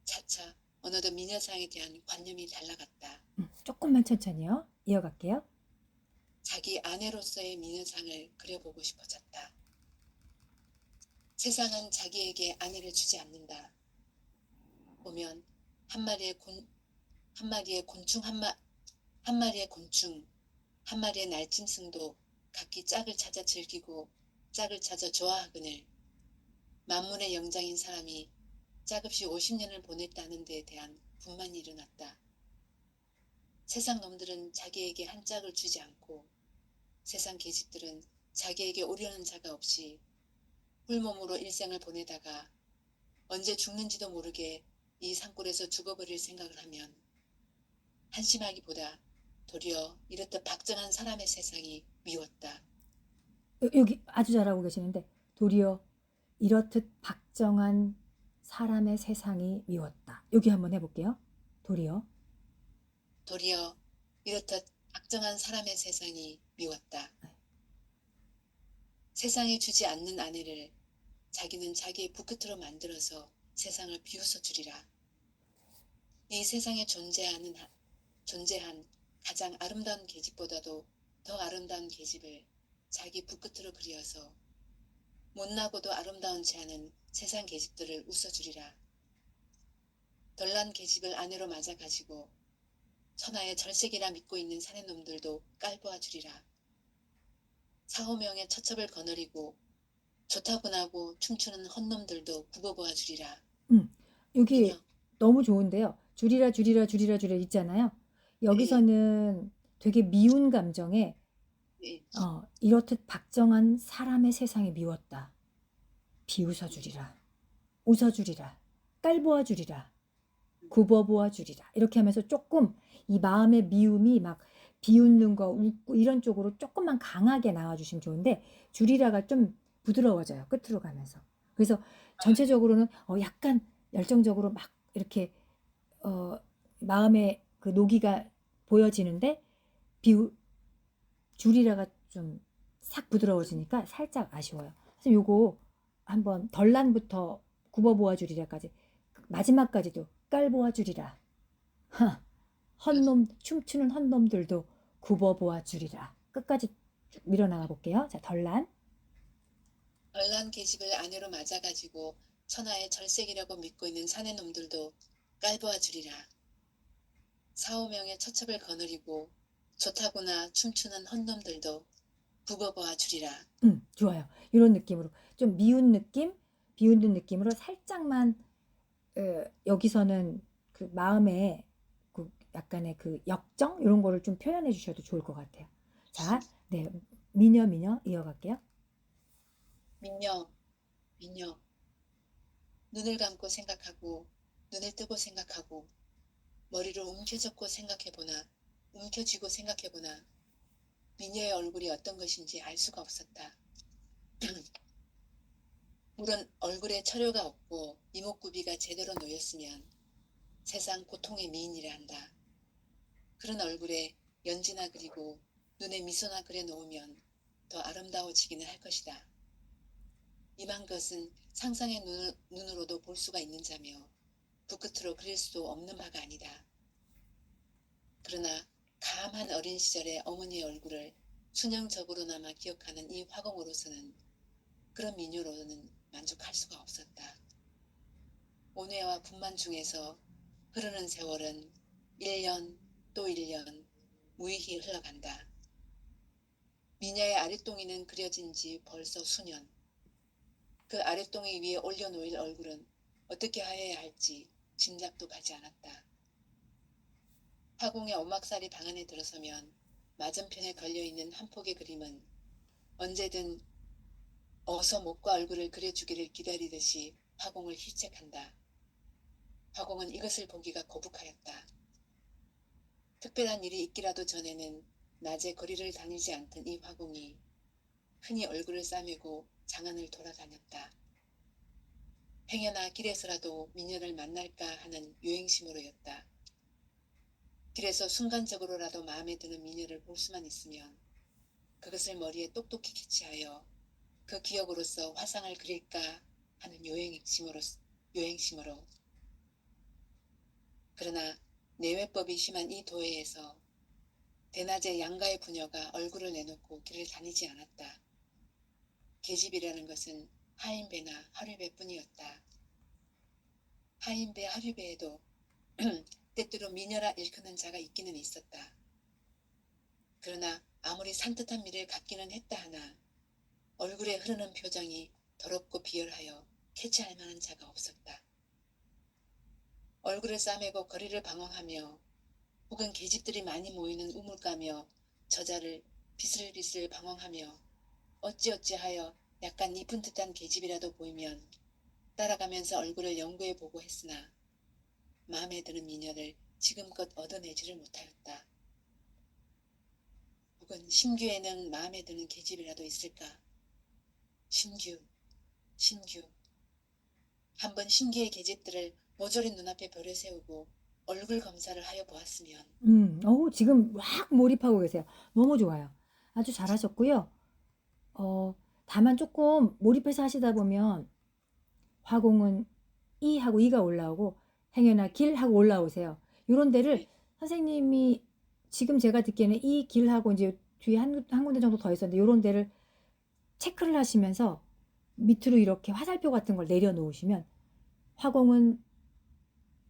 차차 어느덧 미녀상에 대한 관념이 달라갔다. 조금만 천천히요. 이어갈게요. 자기 아내로서의 미녀상을 그려보고 싶어졌다. 세상은 자기에게 아내를 주지 않는다. 보면 한 마리의 곤충, 한 마리의 곤충, 한 마리의 날짐승도 각기 짝을 찾아 즐기고 짝을 찾아 좋아하거늘 만물의 영장인 사람이 짝없이 50년을 보냈다는 데에 대한 분만이 일어났다. 세상 놈들은 자기에게 한 짝을 주지 않고 세상 계집들은 자기에게 오려는 자가 없이 hul몸으로 일생을 보내다가 언제 죽는지도 모르게 이 산골에서 죽어버릴 생각을 하면 한심하기보다 도리어 이렇듯 박정한 사람의 세상이 미웠다. 여기 아주 잘하고 계시는데 도리어 이렇듯 박정한 사람의 세상이 미웠다. 여기 한번 해볼게요. 도리어 도리어 이렇듯 박정한 사람의 세상이 미웠다. 세상이 주지 않는 아내를 자기는 자기의 부끝으로 만들어서 세상을 비웃어 주리라. 이 세상에 존재한 가장 아름다운 계집보다도 더 아름다운 계집을 자기 부끝으로 그리어서 못나고도 아름다운지 않은 세상 계집들을 웃어주리라. 덜난 계집을 아내로 맞아 가지고 천하의 절색이라 믿고 있는 사내놈들도 깔보아 주리라. 사오명의 처첩을 거느리고 좋다분하고 춤추는 헛놈들도 굽어보아 주리라. 여기 미녀, 너무 좋은데요. 줄이라 줄이라 줄이라 줄이라 있잖아요. 여기서는 되게 미운 감정에 예, 이렇듯 박정한 사람의 세상이 미웠다. 비웃어 주리라. 웃어 주리라. 깔보아 주리라. 굽어보아 주리라. 이렇게 하면서 조금 이 마음의 미움이 막 비웃는 거 웃고 이런 쪽으로 조금만 강하게 나와주시면 좋은데 주리라가 좀 부드러워져요. 끝으로 가면서. 그래서 전체적으로는 약간 열정적으로 막 이렇게 마음의 그 노기가 보여지는데 주리라가 좀 싹 부드러워지니까 살짝 아쉬워요. 그래서 요거 한번 덜란부터 굽어보아 주리라까지 마지막까지도 깔보아 주리라. 헛놈 춤추는 헛놈들도 굽어보아 주리라. 끝까지 쭉 밀어나가 볼게요. 자, 덜란. 덜난 계집을 아내로 맞아가지고 천하의 절색이라고 믿고 있는 사내놈들도 깔보아 주리라. 사오명의 처첩을 거느리고 좋다구나 춤추는 헛놈들도 굽어보아 주리라. 좋아요. 이런 느낌으로 좀 미운 느낌, 비웃는 느낌으로 살짝만 여기서는 그 마음의 그 약간의 그 역정 이런 거를 좀 표현해 주셔도 좋을 것 같아요. 자, 네, 미녀 이어갈게요. 미녀, 미녀. 눈을 감고 생각하고 눈을 뜨고 생각하고 머리를 움켜잡고 생각해보나 움켜쥐고 생각해보나 미녀의 얼굴이 어떤 것인지 알 수가 없었다. 물론 얼굴에 처료가 없고 이목구비가 제대로 놓였으면 세상 고통의 미인이라 한다. 그런 얼굴에 연지나 그리고 눈에 미소나 그려 놓으면 더 아름다워지기는 할 것이다. 임한 것은 상상의 눈으로도 볼 수가 있는 자며 붓끝으로 그릴 수도 없는 바가 아니다. 그러나 감한 어린 시절의 어머니의 얼굴을 순영적으로나마 기억하는 이 화공으로서는 그런 미녀로는 만족할 수가 없었다. 온회와 분만 중에서 흐르는 세월은 1년 또 1년 무의히 흘러간다. 미녀의 아랫동이는 그려진 지 벌써 수년. 그 아랫동이 위에 올려놓일 얼굴은 어떻게 하여야 할지 짐작도 가지 않았다. 화공의 오막살이 방 안에 들어서면 맞은편에 걸려있는 한 폭의 그림은 언제든 어서 목과 얼굴을 그려주기를 기다리듯이 화공을 힐책한다. 화공은 이것을 보기가 거북하였다. 특별한 일이 있기라도 전에는 낮에 거리를 다니지 않던 이 화공이 흔히 얼굴을 싸매고 장안을 돌아다녔다. 행여나 길에서라도 미녀를 만날까 하는 요행심으로였다. 길에서 순간적으로라도 마음에 드는 미녀를 볼 수만 있으면 그것을 머리에 똑똑히 캐치하여 그 기억으로서 화상을 그릴까 하는 요행심으로. 그러나 내외법이 심한 이 도회에서 대낮에 양가의 부녀가 얼굴을 내놓고 길을 다니지 않았다. 계집이라는 것은 하인배나 하류배뿐이었다. 하인배, 하류배에도 때때로 미녀라 일컫는 자가 있기는 있었다. 그러나 아무리 산뜻한 미를 갖기는 했다 하나 얼굴에 흐르는 표정이 더럽고 비열하여 캐치할 만한 자가 없었다. 얼굴을 싸매고 거리를 방황하며 혹은 계집들이 많이 모이는 우물가며 저자를 비슬비슬 방황하며 어찌어찌하여 약간 이쁜 듯한 계집이라도 보이면 따라가면서 얼굴을 연구해 보고 했으나 마음에 드는 미녀를 지금껏 얻어내지를 못하였다. 혹은 신규에는 마음에 드는 계집이라도 있을까? 신규. 한번 신규의 계집들을 모조리 눈앞에 별을 세우고 얼굴 검사를 하여 보았으면 지금 막 몰입하고 계세요. 너무 좋아요. 아주 잘하셨고요. 다만 조금 몰입해서 하시다 보면 화공은 이 하고 이가 올라오고 행여나 길 하고 올라오세요. 요런 데를 선생님이 지금 제가 듣기에는 이 길하고 이제 뒤에 한 군데 정도 더 있었는데 요런 데를 체크를 하시면서 밑으로 이렇게 화살표 같은 걸 내려놓으시면 화공은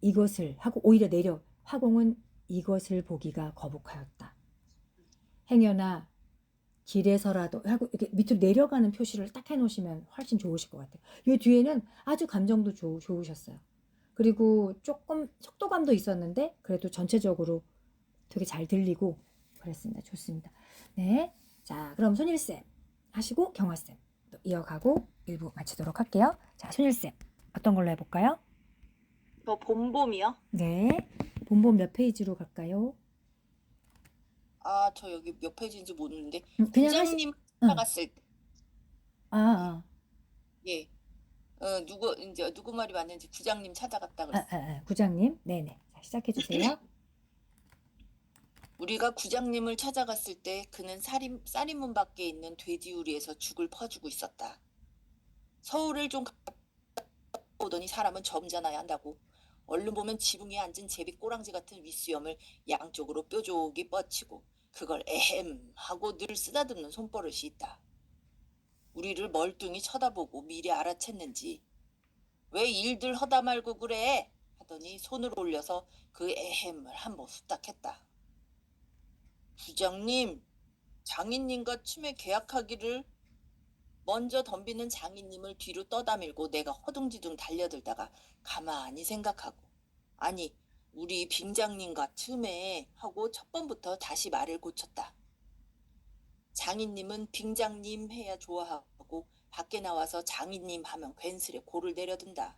이것을 하고 오히려 내려 화공은 이것을 보기가 거북하였다. 행여나 길에서라도 하고 이렇게 밑으로 내려가는 표시를 딱 해놓으시면 훨씬 좋으실 것 같아요. 이 뒤에는 아주 감정도 좋으셨어요. 그리고 조금 속도감도 있었는데 그래도 전체적으로 되게 잘 들리고 그랬습니다. 좋습니다. 네, 자 그럼 손일쌤 하시고 경화쌤 또 이어가고 1부 마치도록 할게요. 자 손일쌤 어떤 걸로 해볼까요? 저 봄봄이요? 네, 본본 몇 페이지로 갈까요? 아, 저 여기 몇 페이지인지 모르는데 그냥 부장님 응. 나갔을 때 아, 예. 누구 말이 맞는지 부장님 찾아갔다 그랬어요. 구장님, 네네. 자, 시작해 주세요. 우리가 구장님을 찾아갔을 때 그는 쌀이문 밖에 있는 돼지우리에서 죽을 퍼주고 있었다. 서울을 좀 오더니 사람은 점잖아야 한다고. 얼른 보면 지붕에 앉은 제비 꼬랑지 같은 윗수염을 양쪽으로 뾰족이 뻗치고 그걸 에헴 하고 늘 쓰다듬는 손버릇이 있다. 우리를 멀뚱히 쳐다보고 미리 알아챘는지 왜 일들 허다 말고 그래? 하더니 손을 올려서 그 에헴을 한번 후딱했다. 부장님, 장인님과 치매 계약하기를. 먼저 덤비는 장인님을 뒤로 떠다밀고 내가 허둥지둥 달려들다가 가만히 생각하고 아니 우리 빙장님과 틈에 하고 첫 번부터 다시 말을 고쳤다. 장인님은 빙장님 해야 좋아하고 밖에 나와서 장인님 하면 괜스레 고를 내려든다.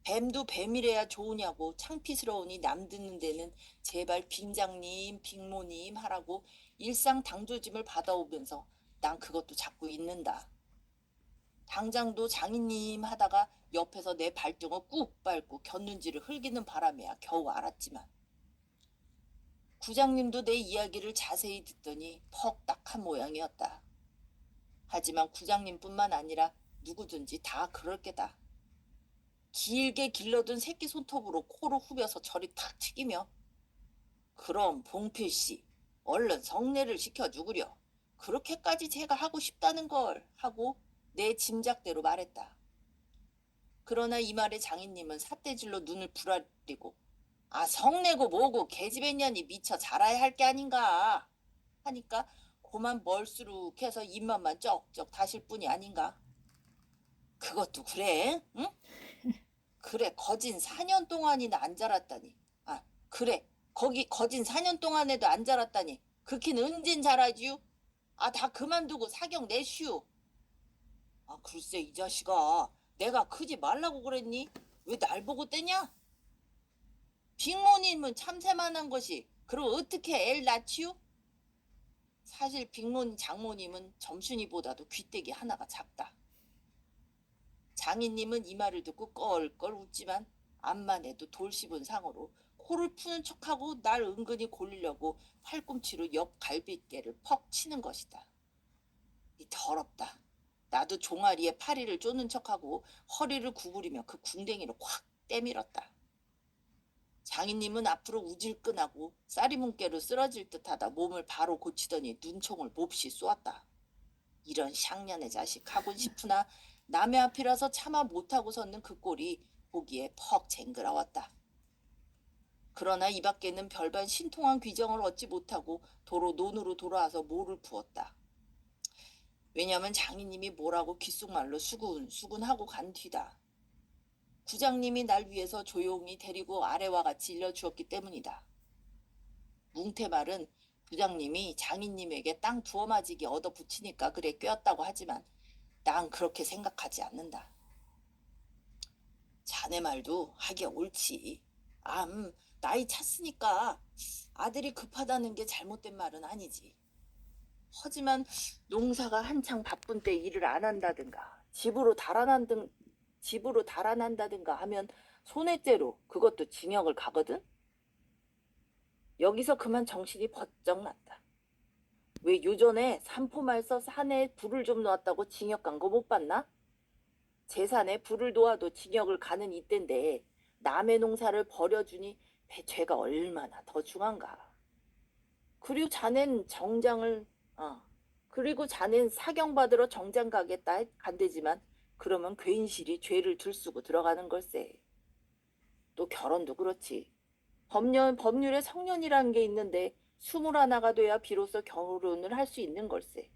뱀도 뱀이래야 좋으냐고 창피스러우니 남 듣는 데는 제발 빙장님, 빙모님 하라고 일상 당조짐을 받아오면서 난 그것도 자꾸 잊는다. 당장도 장인님 하다가 옆에서 내 발등을 꾹 밟고 겼는지를 흘기는 바람에야 겨우 알았지만 구장님도 내 이야기를 자세히 듣더니 퍽 딱한 모양이었다. 하지만 구장님뿐만 아니라 누구든지 다 그럴 게다. 길게 길러둔 새끼 손톱으로 코를 후벼서 저리 탁 튀기며 그럼 봉필씨 얼른 성례를 시켜주구려. 그렇게까지 제가 하고 싶다는 걸 하고 내 짐작대로 말했다. 그러나 이 말에 장인님은 삿대질로 눈을 부라리고 아 성내고 뭐고 계집애년이 미처 자라야 할 게 아닌가 하니까 고만 멀수룩해서 입맛만 쩍쩍 다실 뿐이 아닌가. 그것도 그래? 응? 그래 거진 4년 동안이나 안 자랐다니. 아 그래 거기 거진 4년 동안에도 안 자랐다니. 그긴 언젠 자라지요? 아 다 그만두고 사경 내슈. 아 글쎄 이 자식아 내가 크지 말라고 그랬니? 왜 날 보고 떼냐? 빅모님은 참새만 한 것이 그럼 어떻게 애를 낳지요? 사실 빅모님 장모님은 점순이보다도 귀때기 하나가 작다. 장인님은 이 말을 듣고 껄껄 웃지만 암만 해도 돌 씹은 상으로 코를 푸는 척하고 날 은근히 골리려고 팔꿈치로 옆 갈빗개를 퍽 치는 것이다. 이 더럽다. 나도 종아리에 파리를 쫓는 척하고 허리를 구부리며 그 궁뎅이를 콱 때밀었다. 장인님은 앞으로 우질끈하고 쌀이문깨로 쓰러질 듯하다 몸을 바로 고치더니 눈총을 몹시 쏘았다. 이런 샹년의 자식 하곤 싶으나 남의 앞이라서 차마 못하고 섰는 그 꼴이 보기에 퍽 쟁그라웠다. 그러나 이 밖에는 별반 신통한 귀정을 얻지 못하고 도로 논으로 돌아와서 모를 부었다. 왜냐면 장인님이 뭐라고 귓속말로 수군수군하고 간 뒤다. 구장님이 날 위해서 조용히 데리고 아래와 같이 일러주었기 때문이다. 뭉태말은 부장님이 장인님에게 땅 부어 맞이게 얻어붙이니까 그래 꿰었다고 하지만 난 그렇게 생각하지 않는다. 자네 말도 하기야 옳지. 나이 찼으니까 아들이 급하다는 게 잘못된 말은 아니지. 하지만 농사가 한창 바쁜 때 일을 안 한다든가 집으로 달아난다든가 하면 손해죄로 그것도 징역을 가거든. 여기서 그만 정신이 번쩍 났다. 왜 요전에 산포말서 산에 불을 좀 놓았다고 징역 간 거 못 봤나? 재산에 불을 놓아도 징역을 가는 이때인데 남의 농사를 버려주니 죄가 얼마나 더 중한가. 그리고 자넨 사경 받으러 정장 가겠다 간대지만 그러면 괜시리 죄를 들쓰고 들어가는 걸세. 또 결혼도 그렇지. 법률에 성년이라는 게 있는데 21가 돼야 비로소 결혼을 할 수 있는 걸세.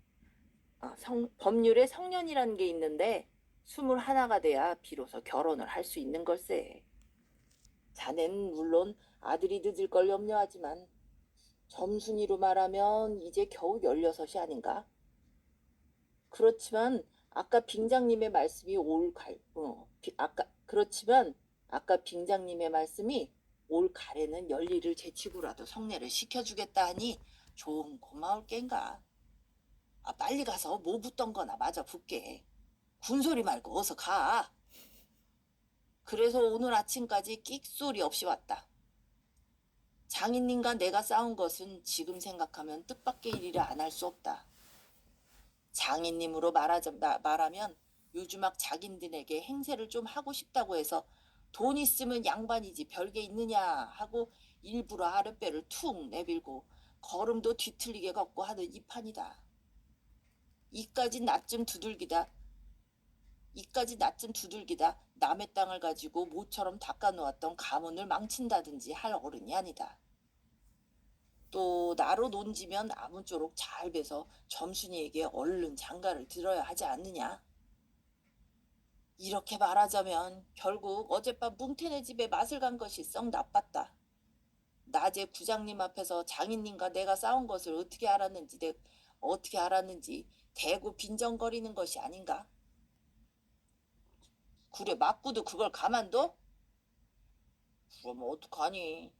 법률에 성년이라는 게 있는데 21가 돼야 비로소 결혼을 할 수 있는 걸세. 자넨 물론 아들이 늦을 걸 염려하지만 점순이로 말하면 이제 겨우 16이 아닌가? 그렇지만 아까 빙장님의 말씀이 올 가래는 열일을 제치고라도 성례를 시켜주겠다 하니 좀 고마울 겐가. 빨리 가서 뭐 붙던 거나 맞아 붙게. 군소리 말고 어서 가. 그래서 오늘 아침까지 끽소리 없이 왔다. 장인님과 내가 싸운 것은 지금 생각하면 뜻밖의 일이라 안 할 수 없다. 장인님으로 말하면 요즘막 자긴들에게 행세를 좀 하고 싶다고 해서 돈 있으면 양반이지 별게 있느냐 하고 일부러 아랫배를 툭 내밀고 걸음도 뒤틀리게 걷고 하는 이 판이다. 이까지 낮쯤 두들기다 남의 땅을 가지고 모처럼 닦아놓았던 가문을 망친다든지 할 어른이 아니다. 또 나로 논지면 아무쪼록 잘 베서 점순이에게 얼른 장가를 들어야 하지 않느냐. 이렇게 말하자면 결국 어젯밤 뭉태네 집에 맛을 간 것이 썩 나빴다. 낮에 구장님 앞에서 장인님과 내가 싸운 것을 어떻게 알았는지 대고 빈정거리는 것이 아닌가. 그래 맞고도 그걸 가만둬? 그럼 어떡하니.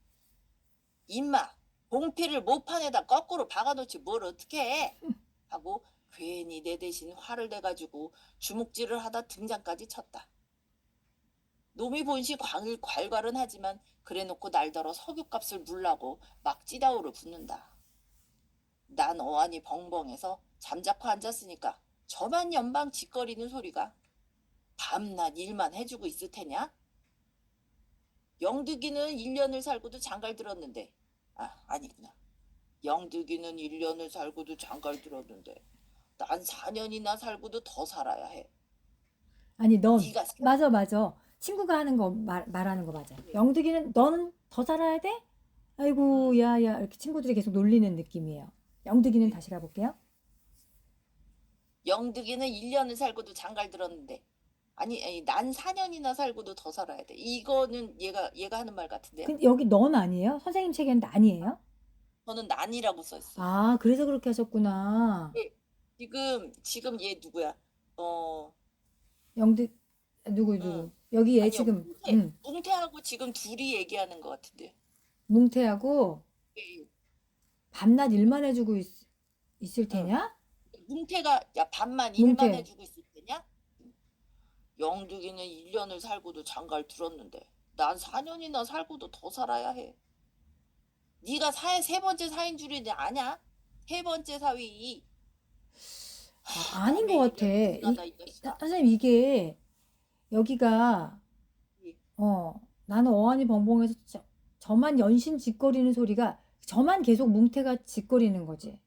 임마 봉피를 모판에다 거꾸로 박아놓지 뭘 어떻게 해 하고 괜히 내 대신 화를 내가지고 주먹질을 하다 등장까지 쳤다. 놈이 본시 괄괄은 하지만 그래놓고 날더러 석유값을 물라고 막 찌다오를 붙는다. 난 어안이 벙벙해서 잠자코 앉았으니까 저만 연방 짓거리는 소리가 밤낮 일만 해주고 있을 테냐? 영득이는 1년을 살고도 장가를 들었는데 아니구나. 영득이는 1년을 살고도 장가를 들었는데 난 4년이나 살고도 더 살아야 해. 아니 넌 네가 맞아. 친구가 하는 거 말하는 거 맞아. 영득이는 너는 더 살아야 돼? 아이고 야야 이렇게 친구들이 계속 놀리는 느낌이에요. 영득이는 다시 가볼게요. 영득이는 1년을 살고도 장가를 들었는데 아니 난 4년이나 살고도 더 살아야 돼. 이거는 얘가 하는 말 같은데요. 근데 여기 넌 아니에요? 선생님 책에는 난이에요? 저는 난이라고 써있어요. 아 그래서 그렇게 하셨구나. 지금 얘 누구야? 영득 누구 여기 얘 아니요, 지금 뭉태하고 지금 둘이 얘기하는 것 같은데. 뭉태하고 예, 밤낮 일만 해주고 있을 테냐? 뭉태가 밤만 뭉태. 일만 해주고 있을 테냐? 영득이는 1년을 살고도 장가를 들었는데 난 4년이나 살고도 더 살아야 해. 네가 세 번째 사인 줄이 아냐? 세 번째 사위. 아닌 것 같아. 미안하다, 이 자식아. 선생님 이게 여기가 예. 나는 어안이 벙벙해서 저만 연신 짓거리는 소리가 저만 계속 뭉태가 짓거리는 거지.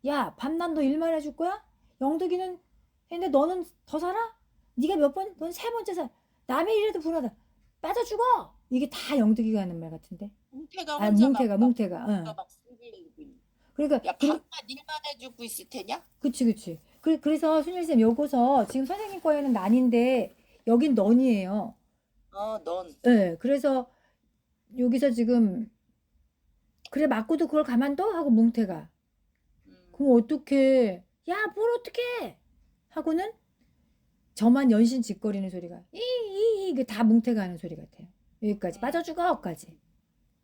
야, 밤낮 너 일만 해줄 거야? 영덕이는 근데 너는 더 살아? 네가 몇 번? 넌 세 번째 살. 남의 일에도 불안하다. 빠져 죽어. 이게 다 영덕이가 하는 말 같은데. 뭉태가 아, 혼자 뭉태가. 응. 막 쓰길고 있는. 그러니까 야, 밤낮 일만 해주고 있을 테냐? 그치. 그래서 순일쌤 요거서 지금 선생님 거에는 난인데 여긴 넌이에요. 넌. 네, 그래서 여기서 지금 그래 맞고도 그걸 가만둬? 하고 뭉태가 그럼 어떡해 야 뭘 어떡해 하고는 저만 연신 짓거리는 소리가 이게 다 뭉태가 하는 소리 같아요. 여기까지 빠져 죽어까지.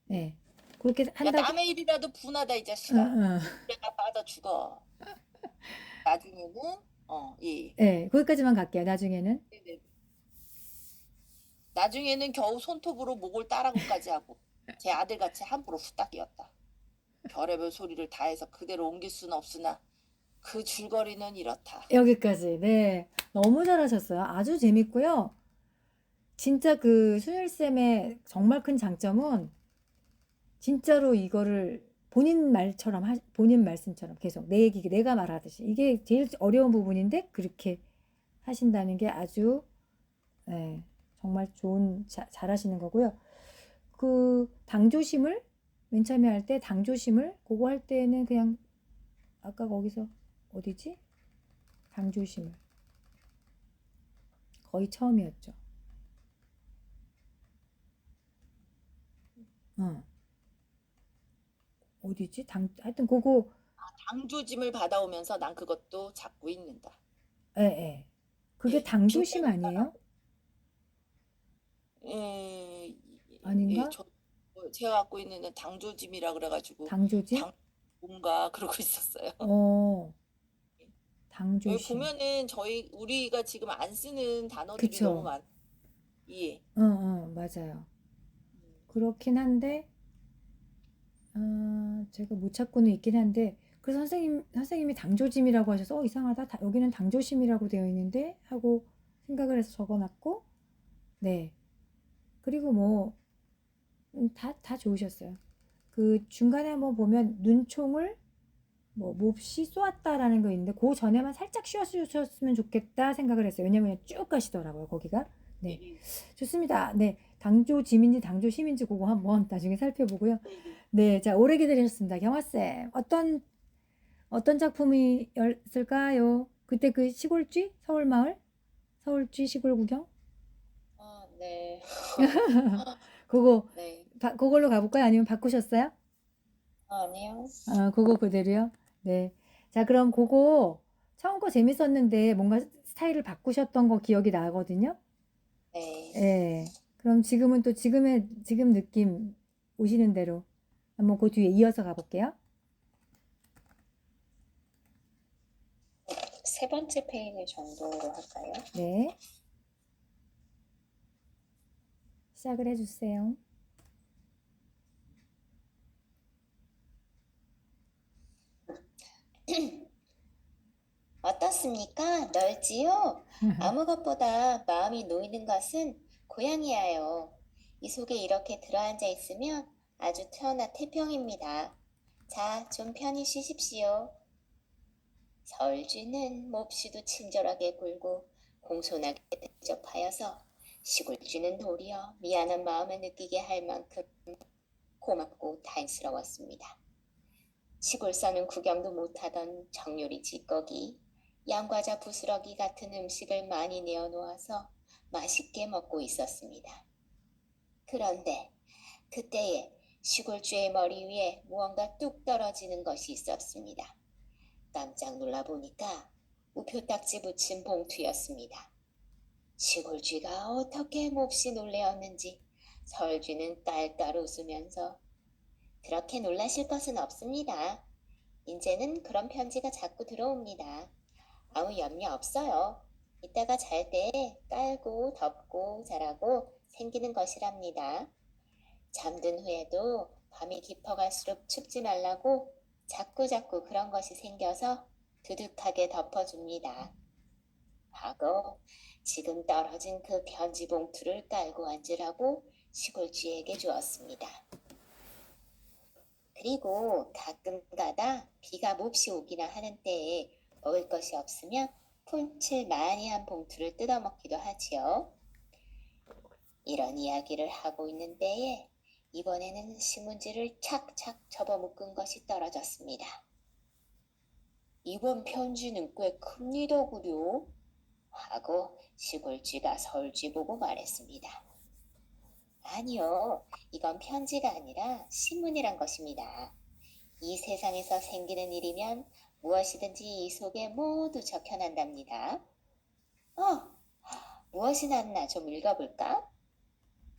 네, 그렇게 야, 한다고. 남의 일이라도 분하다 이 자식아. 응. 내가 빠져 죽어. 나중에는 네, 거기까지만 갈게요. 나중에는. 나중에는 겨우 손톱으로 목을 따라고까지 하고 제 아들같이 함부로 후딱 끼었다. 별의별 소리를 다해서 그대로 옮길 수는 없으나 그 줄거리는 이렇다. 여기까지. 네. 너무 잘하셨어요. 아주 재밌고요. 진짜 그 순일쌤의 정말 큰 장점은 진짜로 이거를 본인 말씀처럼 계속 내 얘기, 내가 말하듯이 이게 제일 어려운 부분인데 그렇게 하신다는 게 아주 네, 정말 잘하시는 거고요. 그 당조심을 맨 처음에 할 때 당조심을 그거 할 때는 그냥 아까 거기서 어디지? 당조심을 거의 처음이었죠. 어디지? 하여튼 그거 당조짐을 받아오면서 난 그것도 잡고 있는다. 예. 그게 당조심 아니에요? 아닌가? 제가 갖고 있는 당조짐이라 그래가지고 당조짐? 뭔가 그러고 있었어요. 어. 여기 당조심. 보면은 우리가 지금 안 쓰는 단어들이 그쵸. 너무 많. 예. 맞아요. 그렇긴 한데 제가 못 찾고는 있긴 한데 그래서 선생님이 당조짐이라고 하셔서 이상하다. 여기는 당조심이라고 되어 있는데 하고 생각을 해서 적어놨고 네. 그리고 뭐 다 좋으셨어요. 그 중간에 한번 보면 눈총을 뭐 몹시 쏘았다라는 거 있는데 그 전에만 살짝 쉬어주셨으면 좋겠다 생각을 했어요. 왜냐면 쭉 가시더라고요 거기가. 네, 좋습니다. 네, 당조짐인지 당조심인지 그거 한번 나중에 살펴보고요. 네, 자 오래 기다리셨습니다. 경화쌤 어떤 작품이었을까요? 그때 그 시골쥐 서울마을 서울쥐 시골 구경 네. 그거 네. 그걸로 가볼까요? 아니면 바꾸셨어요? 아니요. 그거 그대로요? 네. 자, 그럼 그거 처음 거 재밌었는데 뭔가 스타일을 바꾸셨던 거 기억이 나거든요? 네. 예. 그럼 지금은 또 지금 느낌 오시는 대로 한번 그 뒤에 이어서 가볼게요. 세 번째 페이지 정도로 할까요? 네. 시작을 해주세요. 어떻습니까? 넓지요? 아무 것보다 마음이 놓이는 것은 고향이에요. 이 속에 이렇게 들어앉아 있으면 아주 태어나 태평입니다. 자, 좀 편히 쉬십시오. 서울쥐는 몹시도 친절하게 굴고 공손하게 대접하여서 시골쥐는 도리어 미안한 마음을 느끼게 할 만큼 고맙고 다행스러웠습니다. 시골서는 구경도 못하던 정요리 찌꺼기, 양과자 부스러기 같은 음식을 많이 내어놓아서 맛있게 먹고 있었습니다. 그런데 그때에 시골쥐의 머리 위에 무언가 뚝 떨어지는 것이 있었습니다. 깜짝 놀라보니까 우표딱지 붙인 봉투였습니다. 시골쥐가 어떻게 몹시 놀래었는지 서울쥐는 딸딸 웃으면서 그렇게 놀라실 것은 없습니다. 이제는 그런 편지가 자꾸 들어옵니다. 아무 염려 없어요. 이따가 잘 때 깔고 덮고 자라고 생기는 것이랍니다. 잠든 후에도 밤이 깊어갈수록 춥지 말라고 자꾸자꾸 그런 것이 생겨서 두둑하게 덮어줍니다. 하고 지금 떨어진 그 편지 봉투를 깔고 앉으라고 시골쥐에게 주었습니다. 그리고 가끔 가다 비가 몹시 오기나 하는 때에 먹을 것이 없으면 품칠 많이 한 봉투를 뜯어먹기도 하지요. 이런 이야기를 하고 있는 때에 이번에는 신문지를 착착 접어묶은 것이 떨어졌습니다. 이번 편지는 꽤 큽니다구려 하고 시골쥐가 서울쥐 보고 말했습니다. 아니요, 이건 편지가 아니라 신문이란 것입니다. 이 세상에서 생기는 일이면 무엇이든지 이 속에 모두 적혀난답니다. 무엇이 났나 좀 읽어볼까?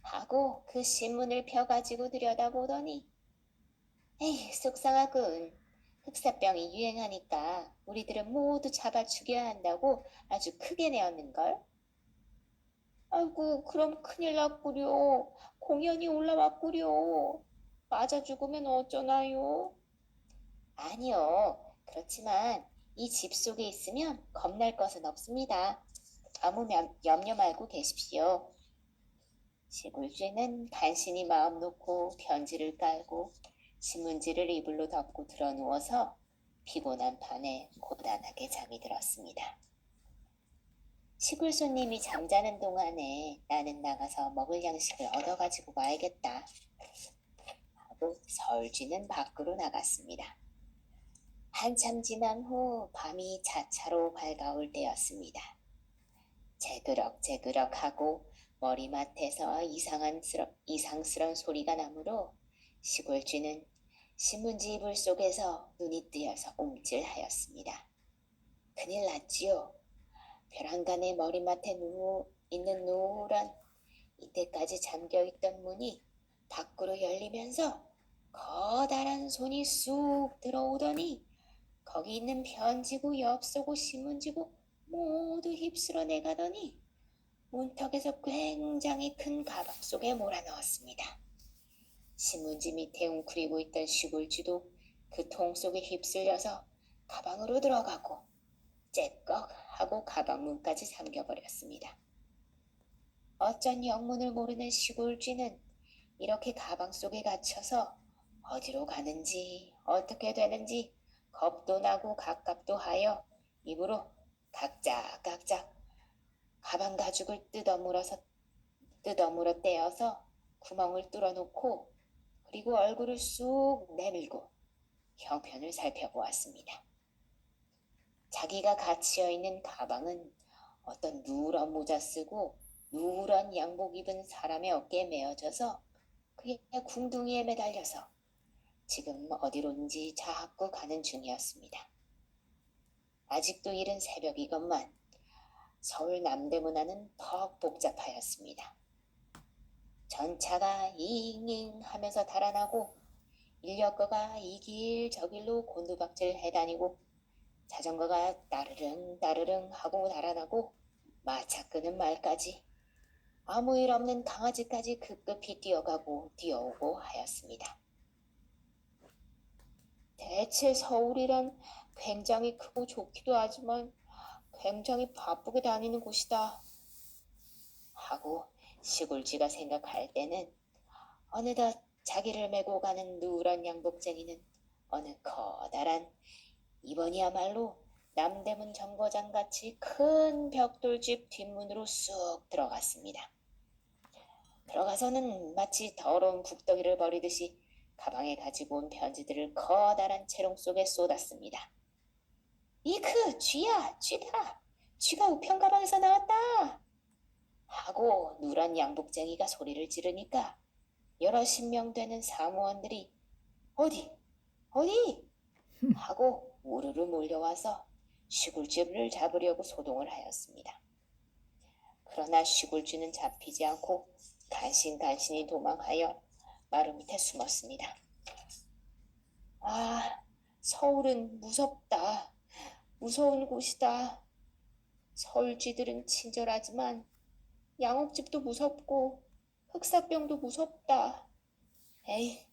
하고 그 신문을 펴가지고 들여다보더니 에이, 속상하군. 흑사병이 유행하니까 우리들은 모두 잡아 죽여야 한다고 아주 크게 내었는걸. 아이고, 그럼 큰일 났구려. 공연이 올라왔구려. 맞아 죽으면 어쩌나요? 아니요. 그렇지만 이 집 속에 있으면 겁날 것은 없습니다. 아무 염려 말고 계십시오. 시골쥐는 간신히 마음 놓고 편지를 깔고 신문지를 이불로 덮고 드러누워서 피곤한 밤에 고단하게 잠이 들었습니다. 시골 손님이 잠자는 동안에 나는 나가서 먹을 양식을 얻어가지고 와야겠다 하고 서울쥐는 밖으로 나갔습니다. 한참 지난 후 밤이 차차로 밝아올 때였습니다. 재그럭재그럭하고 머리맡에서 이상스런 소리가 나므로 시골쥐는 신문지 이불 속에서 눈이 뜨여서 움찔하였습니다. 큰일 났지요. 벼랑간의 머리맡에 있는 노란 이때까지 잠겨있던 문이 밖으로 열리면서 커다란 손이 쑥 들어오더니 거기 있는 편지고 엽서고 신문지고 모두 휩쓸어 내가더니 문턱에서 굉장히 큰 가방 속에 몰아넣었습니다. 신문지 밑에 웅크리고 있던 시골쥐도 그 통 속에 휩쓸려서 가방으로 들어가고 째꺽 하고 가방 문까지 잠겨버렸습니다. 어쩐 영문을 모르는 시골쥐는 이렇게 가방 속에 갇혀서 어디로 가는지 어떻게 되는지 겁도 나고 갑갑도 하여 입으로 각작각작 가방 가죽을 뜯어물어 떼어서 구멍을 뚫어놓고 그리고 얼굴을 쑥 내밀고 형편을 살펴보았습니다. 자기가 갇혀 있는 가방은 어떤 누런 모자 쓰고 누런 양복 입은 사람의 어깨에 메어져서 그의 궁둥이에 매달려서 지금 어디론지 자꾸 가는 중이었습니다. 아직도 이른 새벽이건만 서울 남대문 안은 퍽 복잡하였습니다. 전차가 잉잉 하면서 달아나고 인력거가 이 길 저 길로 곤두박질 해다니고 자전거가 따르릉 따르릉 하고 달아나고 마차 끄는 말까지 아무 일 없는 강아지까지 급급히 뛰어가고 뛰어오고 하였습니다. 대체 서울이란 굉장히 크고 좋기도 하지만 굉장히 바쁘게 다니는 곳이다 하고 시골쥐가 생각할 때는 어느덧 자기를 메고 가는 누런 양복쟁이는 어느 커다란 이번이야말로 남대문 정거장같이 큰 벽돌집 뒷문으로 쑥 들어갔습니다. 들어가서는 마치 더러운 북더기를 버리듯이 가방에 가지고 온 편지들을 커다란 채롱 속에 쏟았습니다. 이크, 쥐야, 쥐다. 쥐가 우편 가방에서 나왔다. 하고 누런 양복쟁이가 소리를 지르니까 여럿 명 되는 사무원들이 어디 하고 우르르 몰려와서 시골쥐를 잡으려고 소동을 하였습니다. 그러나 시골쥐는 잡히지 않고 간신간신히 도망하여 마루 밑에 숨었습니다. 아, 서울은 무섭다. 무서운 곳이다. 서울쥐들은 친절하지만 양옥집도 무섭고 흑사병도 무섭다. 에이,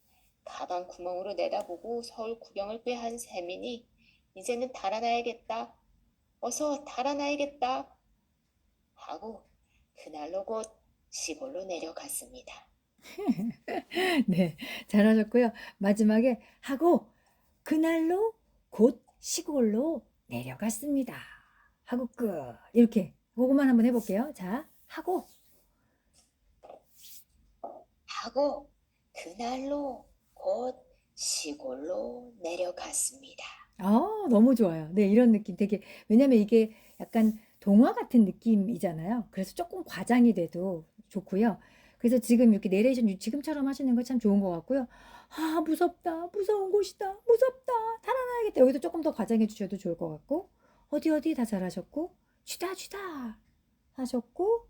가방 구멍으로 내다보고 서울 구경을 꽤 한 셈이니 이제는 달아나야겠다. 어서 달아나야겠다. 하고 그날로 곧 시골로 내려갔습니다. 네, 잘하셨고요. 마지막에 하고 그날로 곧 시골로 내려갔습니다. 하고 끝. 이렇게 그것만 한번 해볼게요. 자, 하고 그날로 곧 시골로 내려갔습니다. 너무 좋아요. 네, 이런 느낌 되게, 왜냐면 이게 약간 동화 같은 느낌이잖아요. 그래서 조금 과장이 돼도 좋고요. 그래서 지금 이렇게 내레이션 지금처럼 하시는 거 참 좋은 것 같고요. 아, 무섭다. 무서운 곳이다. 무섭다. 달아나야겠다. 여기도 조금 더 과장해 주셔도 좋을 것 같고. 어디 다 잘하셨고. 쥐다 하셨고.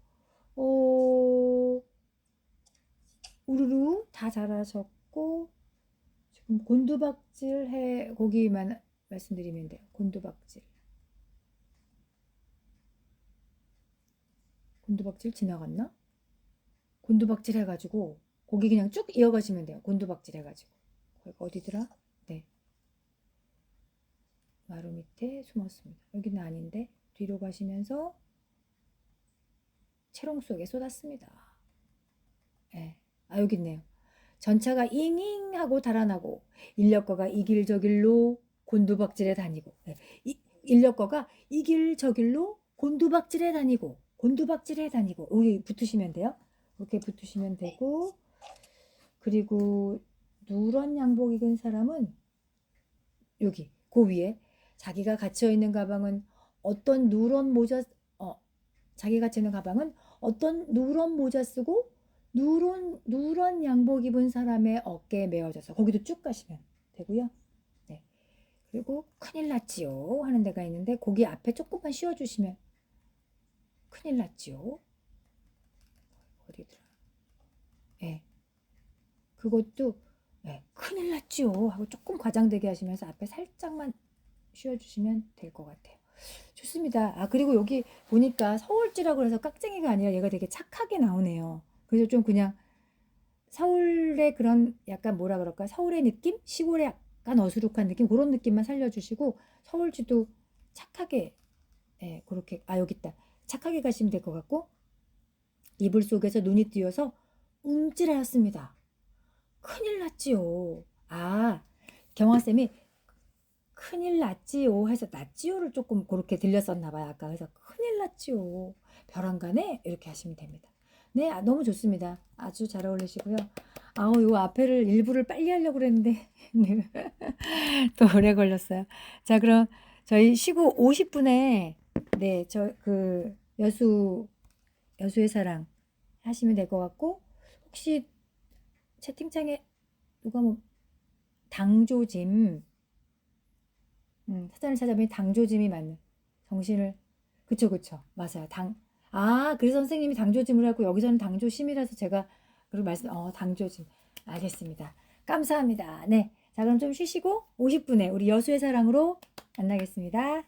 우르르 다 잘하셨고. 지금 곤두박질 해 거기만 말씀드리면 돼요. 곤두박질. 곤두박질 지나갔나? 곤두박질 해가지고 거기 그냥 쭉 이어가시면 돼요. 곤두박질 해가지고. 거기가 어디더라? 네. 마루 밑에 숨었습니다. 여기는 아닌데 뒤로 가시면서 채롱 속에 쏟았습니다. 네. 아, 여기 있네요. 전차가 잉잉 하고 달아나고 인력거가 이 길 저 길로 곤두박질에 다니고, 네. 인력거가 이 길 저 길로 곤두박질에 다니고 여기 붙으시면 돼요. 이렇게 붙으시면 되고, 그리고 누런 양복 입은 사람은 여기 그 위에 자기가 갇혀 있는 가방은 어떤 누런 모자 자기가 갇혀 있는 가방은 어떤 누런 모자 쓰고 누런 양복 입은 사람의 어깨에 메어져서 거기도 쭉 가시면 되고요. 네. 그리고 큰일 났지요 하는 데가 있는데 거기 앞에 조금만 씌워주시면 큰일 났지요. 어디더라? 네. 그것도 네. 큰일 났지요 하고 조금 과장되게 하시면서 앞에 살짝만 씌워주시면 될 것 같아요. 좋습니다. 아, 그리고 여기 보니까 서울지라고 해서 깍쟁이가 아니라 얘가 되게 착하게 나오네요. 그래서 좀 그냥 서울의 그런 약간 뭐라 그럴까? 서울의 느낌? 시골의 약간 어수룩한 느낌? 그런 느낌만 살려주시고 서울지도 착하게 그렇게 여기 있다. 착하게 가시면 될 것 같고 이불 속에서 눈이 띄어서 움찔하였습니다. 큰일 났지요. 경화쌤이 큰일 났지요 해서 났지요를 조금 그렇게 들렸었나 봐요. 아까. 그래서 큰일 났지요. 벼랑간에 이렇게 하시면 됩니다. 네, 너무 좋습니다. 아주 잘 어울리시고요. 요 앞에를 일부를 빨리 하려고 그랬는데 또 오래 걸렸어요. 자, 그럼 저희 쉬고 50분에 네, 여수의 사랑 하시면 될 것 같고 혹시 채팅창에 누가 당조짐 사전을 찾아보니 당조짐이 맞는 정신을 그쵸 맞아요. 그래서 선생님이 당조짐을 하고 여기서는 당조심이라서 제가 그리고 당조짐 알겠습니다. 감사합니다. 네, 자 그럼 좀 쉬시고 50분에 우리 여수의 사랑으로 만나겠습니다.